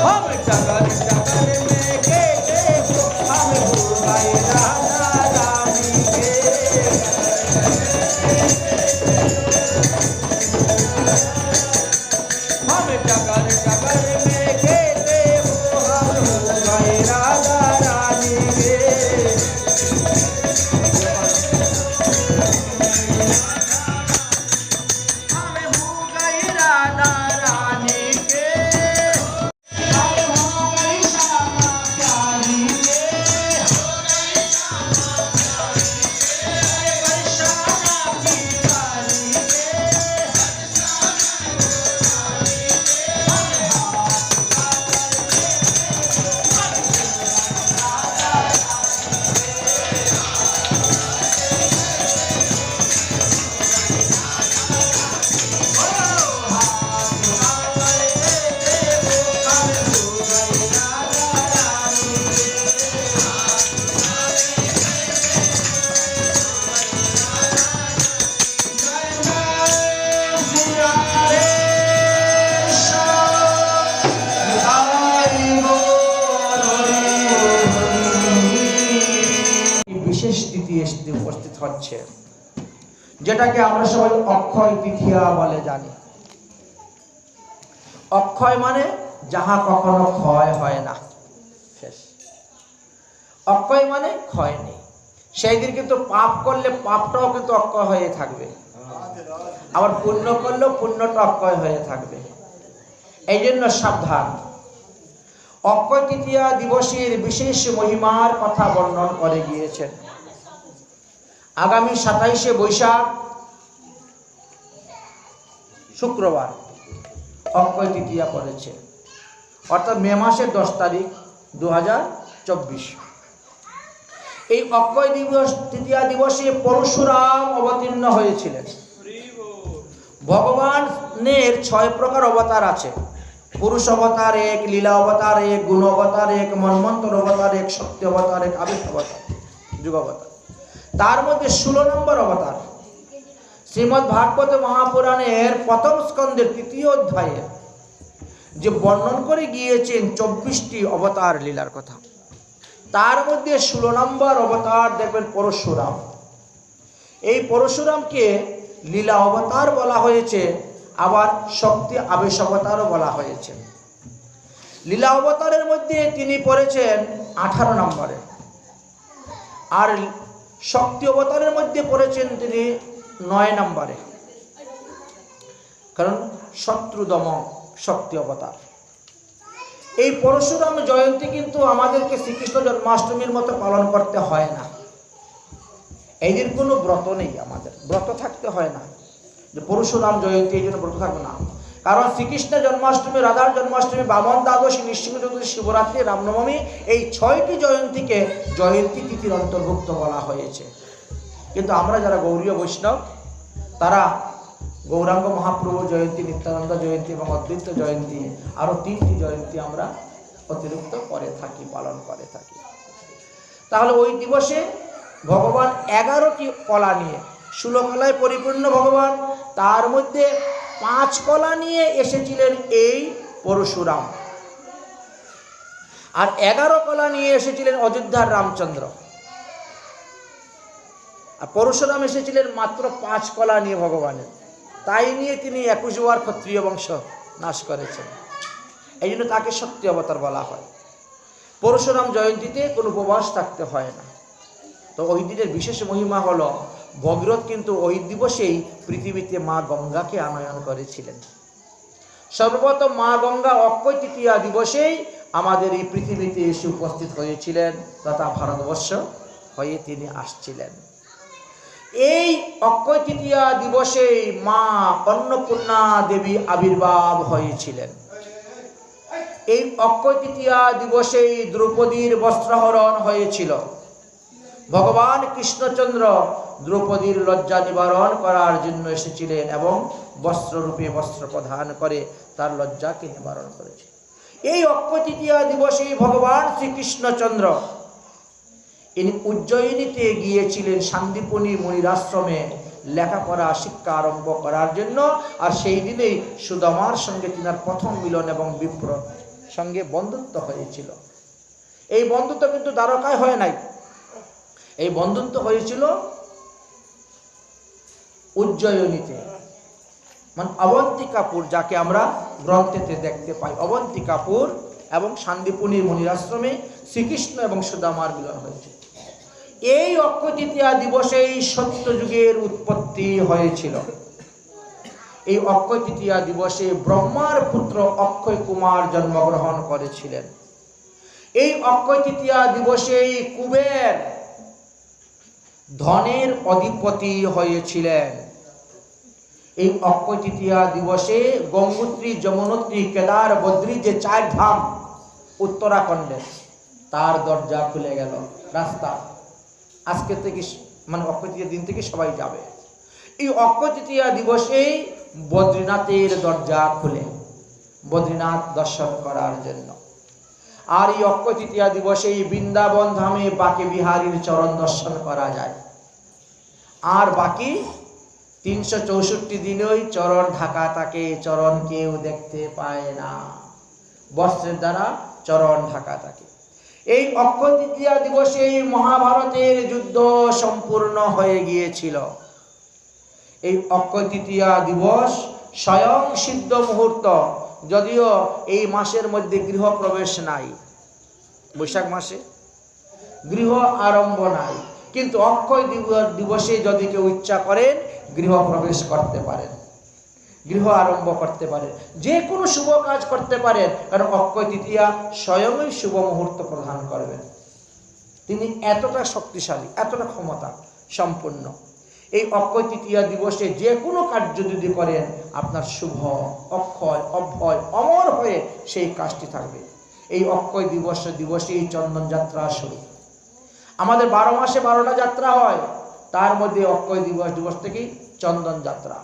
हम डगर डगर में कहते हो हम हो गए राधा रानी के। हम डगर डगर में कहते हो हम हो गए राधा रानी के। हम हो गए राधा रानी के। हम हो गए श्यामा प्यारी के। बरसाना की बारी के। हम हाथ বিশেষ তিথি এসে উপস্থিত হচ্ছে, যেটাকে আমরা সবাই অক্ষয় তৃতীয়া বলে জানি। অক্ষয় মানে যাহা কখনো ক্ষয় হয় না, শেষ। অক্ষয় মানে ক্ষয় নেই। সেই দিন কিন্তু পাপ করলে পাপটাও কিন্তু অক্ষয় হয়ে থাকবে, আবার পুণ্য করলেও পুণ্যটা অক্ষয় হয়ে থাকবে। এই জন্য সাবধান। অক্ষয় তৃতীয়া দিবসের বিশেষ মহিমার কথা বর্ণন করে গিয়েছেন। আগামী 27শে বৈশাখ শুক্রবার অক্ষয় তৃতীয়া পড়েছে, অর্থাৎ মে মাসের 10 তারিখ 2024। এই অক্ষয় তৃতীয়া দিবসে পরশুরাম অবতীর্ণ হয়েছিলেন। ভগবানের 6 প্রকার অবতার আছে। পুরুষ অবতার 1, লীলা অবতার 1, গুণ অবতার 1, মন্বন্তর অবতার 1, সত্য অবতার 1, আবির অবতার, যুগ অবতার। তার মধ্যে 16 নম্বর অবতার শ্রীমদ্ ভাগবত মহাপুরাণের প্রথম স্কন্ধের 3য় অধ্যায়ে যে বর্ণন করে গিয়েছেন 24টি অবতার লীলার কথা, তার মধ্যে 16 নম্বর অবতার দেখবেন পরশুরাম। এই পরশুরামকে লীলা অবতার বলা হয়েছে, আবার শক্তি আবেশ অবতারও বলা হয়েছে। লীলা অবতারের মধ্যে তিনি পড়েছেন 18 নম্বরে, আর শক্তি অবতারের মধ্যে পড়েছেন তিনি 9 নম্বরে, কারণ শত্রুদম শক্তি অবতার। এই পরশুরাম জয়ন্তী কিন্তু আমাদেরকে শ্রীকৃষ্ণ জন্মাষ্টমীর মতো পালন করতে হয় না। এই দিন কোনো ব্রত নেই, আমাদের ব্রত থাকতে হয় না যে পরশুরাম জয়ন্তী এই জন্য ব্রত থাকবে না। কারণ শ্রীকৃষ্ণের জন্মাষ্টমী, রাধার জন্মাষ্টমী, বামন দ্বাদশী, নৃসিংহ চতুর্দশী, শিবরাত্রি, রামনবমী, এই 6টি জয়ন্তীকে জয়ন্তী তিথির অন্তর্ভুক্ত বলা হয়েছে। কিন্তু আমরা যারা গৌরীয় বৈষ্ণব, তারা গৌরাঙ্গ মহাপ্রভু জয়ন্তী, নিত্যানন্দ জয়ন্তী এবং অদ্বৈত জয়ন্তী, আরও 3টি জয়ন্তী আমরা অতিরিক্ত করে থাকি, পালন করে থাকি। তাহলে ওই দিবসে ভগবান 11টি কলা নিয়ে, 16 কলায় পরিপূর্ণ ভগবান, তার মধ্যে 5 কলা নিয়ে এসেছিলেন এই পরশুরাম, আর 11 কলা নিয়ে এসেছিলেন অযোধ্যার রামচন্দ্র। আর পরশুরাম এসেছিলেন মাত্র 5 কলা নিয়ে ভগবানের, তাই নিয়ে তিনি 21 বার ক্ষত্রিয় বংশ নাশ করেছেন। এই জন্য তাকে সত্য অবতার বলা হয়। পরশুরাম জয়ন্তীতে কোনো উপবাস থাকতে হয় না। তো ওই দিনের বিশেষ মহিমা হলো, ভগীরথ কিন্তু ওই দিবসেই পৃথিবীতে মা গঙ্গাকে আনয়ন করেছিলেন। সর্বপ্রথম মা গঙ্গা অক্ষয় তৃতীয়া দিবসেই আমাদের এই পৃথিবীতে এসে উপস্থিত হয়েছিলেন, তথা ভারতবর্ষ হয়ে তিনি আসছিলেন। এই অক্ষয় তৃতীয়া দিবসেই মা অন্নপূর্ণা দেবী আবির্ভাব হয়েছিলেন। এই অক্ষয় তৃতীয়া দিবসেই দ্রৌপদীর বস্ত্রহরণ হয়েছিল। ভগবান কৃষ্ণচন্দ্র দ্রৌপদীর লজ্জা নিবারণ করার জন্য এসেছিলেন এবং বস্ত্ররূপে বস্ত্র প্রদান করে তার লজ্জাকে নিবারণ করেছে। এই অক্ষয় তৃতীয়া দিবসেই ভগবান শ্রীকৃষ্ণচন্দ্র ইনি উজ্জয়িনীতে গিয়েছিলেন শান্তিপুনী মুনির আশ্রমে লেখাপড়া শিক্ষা আরম্ভ করার জন্য। আর সেই দিনেই সুদামার সঙ্গে তিনার প্রথম মিলন এবং বিপ্র সঙ্গে বন্ধুত্ব হয়েছিল। এই বন্ধুত্ব কিন্তু দ্বারকায় হয় নাই, এই বন্ধুত্ব হয়েছিল উজ্জয়িনীতে, মানে অবন্তিকাপুর, যাকে আমরা গ্রন্থেতে দেখতে পাই। অবন্তিকাপুর এবং শান্তিপুনী মুনির আশ্রমে শ্রীকৃষ্ণ এবং সুদামার মিলন হয়েছে। এই অক্ষয় তৃতীয়া দিবসেই সত্যযুগের উৎপত্তি হয়েছিল। এই অক্ষয় তৃতীয়া দিবসে ব্রহ্মার পুত্র অক্ষয় কুমার জন্মগ্রহণ করেছিলেন। এই অক্ষয় তৃতীয়া দিবসেই কুবের ধনের অধিপতি হয়েছিলেন। এই অক্ষয় তৃতীয়া দিবসে গঙ্গোত্রী, যমুনোত্রী, কেদার, বদ্রী যে 4 ধাম উত্তরাখণ্ডে, তার দরজা খুলে গেল। রাস্তা আজকে থেকে, মানে অক্ষয় তৃতীয়া দিন থেকে সবাই যাবে। এই অক্ষয় তৃতীয়া দিবসেই বদ্রীনাথের দরজা খুলে বদ্রীনাথ দর্শন করার জন্য। আর এই অক্ষয় তৃতীয়া দিবসেই বৃন্দাবন ধামে বাকে বিহারীর চরণ দর্শন করা যায়। আর বাকি 364 দিনই চরণ ঢাকা থাকে, চরণ কেউ দেখতে পায় না, বস্ত্রের দ্বারা চরণ ঢাকা থাকে। এই অক্ষয় তৃতীয়া দিবসেই মহাভারতের যুদ্ধ সম্পূর্ণ হয়ে গিয়েছিল। এই অক্ষয় তৃতীয়া দিবস স্বয়ং সিদ্ধ মুহূর্ত, যদিও এই মাসের মধ্যে গৃহপ্রবেশ নাই, বৈশাখ মাসে গৃহ আরম্ভ নাই, কিন্তু অক্ষয় দিবসে যদি কেউ ইচ্ছা করেন গৃহপ্রবেশ করতে পারেন, গৃহ আরম্ভ করতে পারেন, যে কোনো শুভ কাজ করতে পারেন, কারণ অক্ষয় তৃতীয়া স্বয়ংই শুভ মুহূর্ত প্রদান করবেন। তিনি এতটা শক্তিশালী, এতটা ক্ষমতা সম্পূর্ণ। এই অক্ষয় তৃতীয়া দিবসে যে কোনো কার্য যদি করেন আপনার শুভ, অক্ষয়, অভয়, অমর হয়ে সেই কাজটি থাকবে। এই অক্ষয় দিবসে এই চন্দন যাত্রা শুরু। আমাদের 12 মাসে 12টা যাত্রা হয়, তার মধ্যে অক্ষয় দিবস থেকেই চন্দন যাত্রা।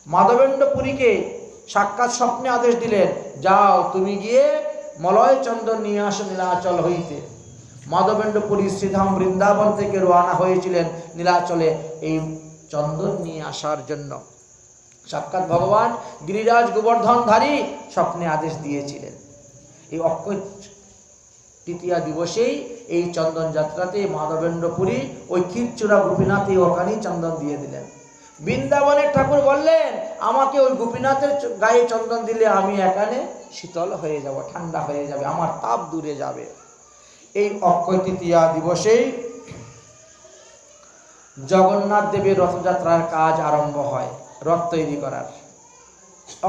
মাধবেন্দ্র পুরীকে সাক্ষাৎ স্বপ্নে আদেশ দিলেন, যাও তুমি গিয়ে মলয় চন্দন নিয়ে আসো নীলাচল হইতে। মাধবেন্দ্র পুরী শ্রীধাম বৃন্দাবন থেকে রওনা হয়েছিলেন নীলাচলে এই চন্দন নিয়ে আসার জন্য। সাক্ষাৎ ভগবান গিরিরাজ গোবর্ধনধারী স্বপ্নে আদেশ দিয়েছিলেন। এই অক্ষয় তৃতীয়া দিবসেই এই চন্দন যাত্রাতে মাধবেন্দ্র পুরী ওই ক্ষীরচূড়া গোপীনাথে ওখানেই চন্দন দিয়ে দিলেন। বৃন্দাবনের ঠাকুর বললেন, আমাকে ওই গোপীনাথের গায়ে চন্দন দিলে আমি এখানে শীতল হয়ে যাব, ঠান্ডা হয়ে যাবে, আমার তাপ দূরে যাবে। এই অক্ষয় তৃতীয়া দিবসেই জগন্নাথ দেবের রথযাত্রার কাজ আরম্ভ হয়, রথ তৈরি করার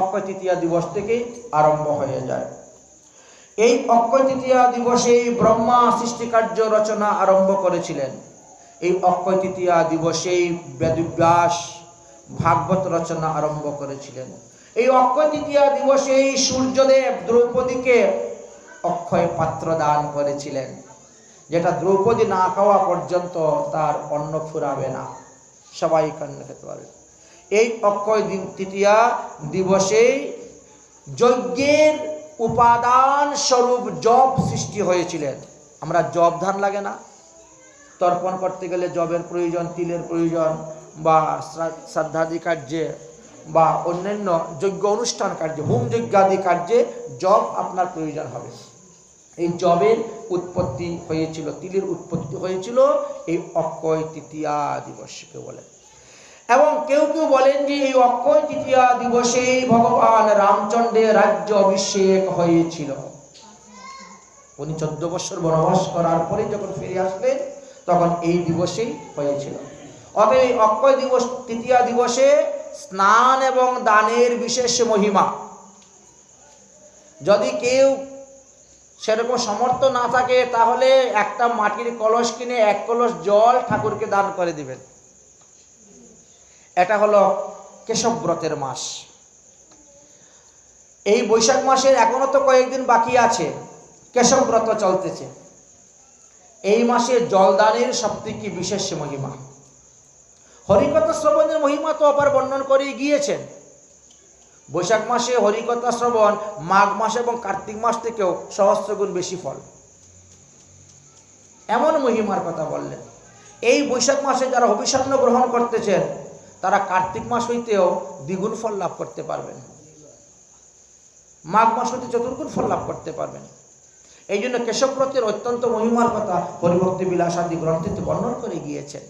অক্ষয় তৃতীয়া দিবস থেকেই আরম্ভ হয়ে যায়। এই অক্ষয় তৃতীয়া দিবসেই ব্রহ্মা সৃষ্টিকার্য রচনা আরম্ভ করেছিলেন। এই অক্ষয় তৃতীয়া দিবসেই বেদব্যাস ভাগবত রচনা আরম্ভ করেছিলেন। এই অক্ষয় তৃতীয়া দিবসেই সূর্যদেব দ্রৌপদীকে অক্ষয় পাত্র দান করেছিলেন, যেটা দ্রৌপদী না খাওয়া পর্যন্ত তার অন্ন ফুরাবে না, সবাই কন্য খেতে পারবে। এই অক্ষয় তৃতীয়া দিবসেই যজ্ঞের উপাদান স্বরূপ জব সৃষ্টি হয়েছিলেন। আমরা জব ধান লাগে না, তর্পণ করতে গেলে জবের প্রয়োজন, তিলের প্রয়োজন, বা শ্রাদ্ধাদি কার্যে বা অন্যান্য যজ্ঞ অনুষ্ঠান কার্যে, হোম যজ্ঞাদি কার্যে জব আপনার প্রয়োজন হবে। এই জবের উৎপত্তি হয়েছিল, তিলের উৎপত্তি হয়েছিল এই অক্ষয় তৃতীয়া দিবসকে বলে। এবং কেউ কেউ বলেন যে এই অক্ষয় তৃতীয়া দিবসেই ভগবান রামচন্দ্রের রাজ্য অভিষেক হয়েছিল। উনি 14 বছর বনবাস করার পরে যখন ফিরে আসলেন তখন এই দিবসেই হয়েছিল। অতএব এই অক্ষয় তৃতীয়া দিবসে স্নান এবং দানের বিশেষ মহিমা। যদি কেউ সেরকম সামর্থ্য না থাকে তাহলে একটা মাটির কলস কিনে 1 কলস জল ঠাকুরকে দান করে দিবেন। এটা হলো কেশব ব্রতের মাস। এই বৈশাখ মাসের এখনো তো কয়েকদিন বাকি আছে, কেশব ব্রত চলতেছে। এই মাসে জলদানের সবথেকে বিশেষ মহিমা। হরিকথা শ্রবণের মহিমা তো আবার বর্ণন করে গিয়েছেন। বৈশাখ মাসে হরিকথা শ্রবণ মাঘ মাস এবং কার্তিক মাস থেকেও সহস্রগুণ বেশি ফল, এমন মহিমার কথা বললেন। এই বৈশাখ মাসে যারা অভিসন্ন গ্রহণ করতেছেন তারা কার্তিক মাস হইতেও দ্বিগুণ ফল লাভ করতে পারবেন, মাঘ মাস হইতে চতুর্গুণ ফল লাভ করতে পারবেন। এই জন্য কেশবব্রতের অত্যন্ত মহিমার কথা হরিভক্তি বিলাসাদি গ্রন্থে বর্ণন করে গিয়েছেন।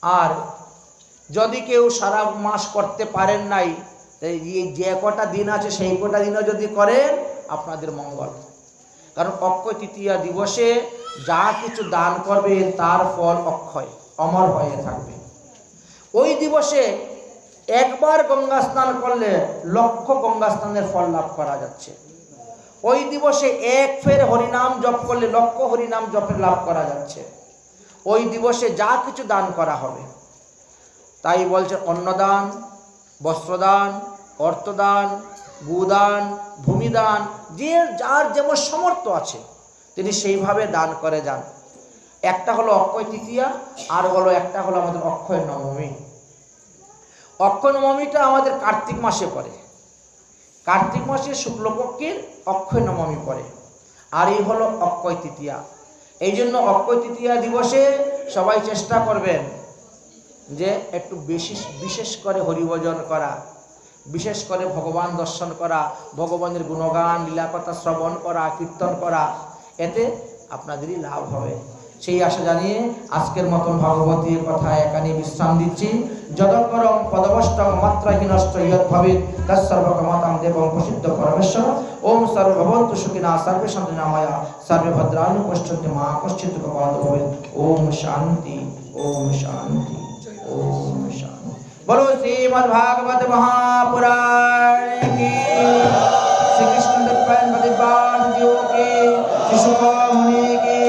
আর যদি কেউ সারা মাস করতে পারেন নাই, যে কটা দিন আছে সেই কটা দিনও যদি করেন আপনাদের মঙ্গল। কারণ অক্ষয় তৃতীয়া দিবসে যা কিছু দান করবেন তার ফল অক্ষয়, অমর হয়ে থাকবে। ওই দিবসে একবার গঙ্গা স্নান করলে লক্ষ গঙ্গা স্নানের ফল লাভ করা যাচ্ছে। ওই দিবসে এক ফের হরিনাম জপ করলে লক্ষ হরিনাম জপের লাভ করা যাচ্ছে। ওই দিবসে যা কিছু দান করা হবে, তাই বলছে অন্নদান, বস্ত্রদান, অর্থদান, গুদান, ভূমিদান, যে যার যেমন সামর্থ্য আছে তিনি সেইভাবে দান করে যান। একটা হলো অক্ষয় তৃতীয়া, আর হলো একটা হলো আমাদের অক্ষয় নবমী। অক্ষয় নবমীটা আমাদের কার্তিক মাসে পড়ে, কার্তিক মাসের শুক্লপক্ষের অক্ষয় নবমী পড়ে, আর এই হলো অক্ষয় তৃতীয়া। এই জন্য অক্ষয় তৃতীয়া দিবসে সবাই চেষ্টা করবেন যে একটু বিশেষ করে হরিভজন করা, বিশেষ করে ভগবান দর্শন করা, ভগবানের গুণগান লীলাকথা শ্রবণ করা, কীর্তন করা। এতে আপনাদেরই লাভ হবে। সেই আশা জানিয়ে আজকের মতন ভগবতীর কথা এখানে বিশ্রাম দিচ্ছি। যদকরম পদবষ্টম মাত্রাহীনশ্চ ইয়দ্ভবেৎ তৎসর্বকমতাং দেবং প্রসিদ্ধ পরমেশ্বর। ওম সর্বভবন্তু সুখিনঃ সর্বে সন্তু নিরাময়া সর্বে ভদ্রাণি পশ্যন্তু মা কশ্চিৎ দুঃখভাগ্ ভবেৎ। ওম শান্তি, ওম শান্তি, ওম শান্তি। बोलो श्रीमद् भागवत महापुराण की, श्री कृष्ण दत्तपैन प्रतिपाद जीव की, श्री शुक मुनि की,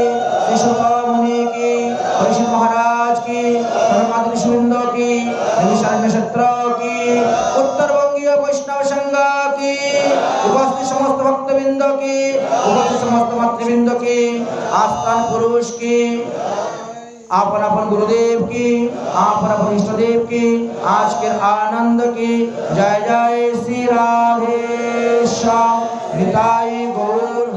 श्री शुक मुनि की, ऋषि महाराज की, धर्मादि ऋषिवृंद की, निशान नक्षत्र की, उत्तर बंगीय वैष्णव संघ की, उपस्थित समस्त भक्तवृंद की, उपस्थित समस्त मातृवृंद की, आस्थान पुरुष की, आपन अपन गुरुदेव की, आपन अपन इष्ट देव की, आज के आनंद की। जय जय श्री राधे श्याम निताई गौर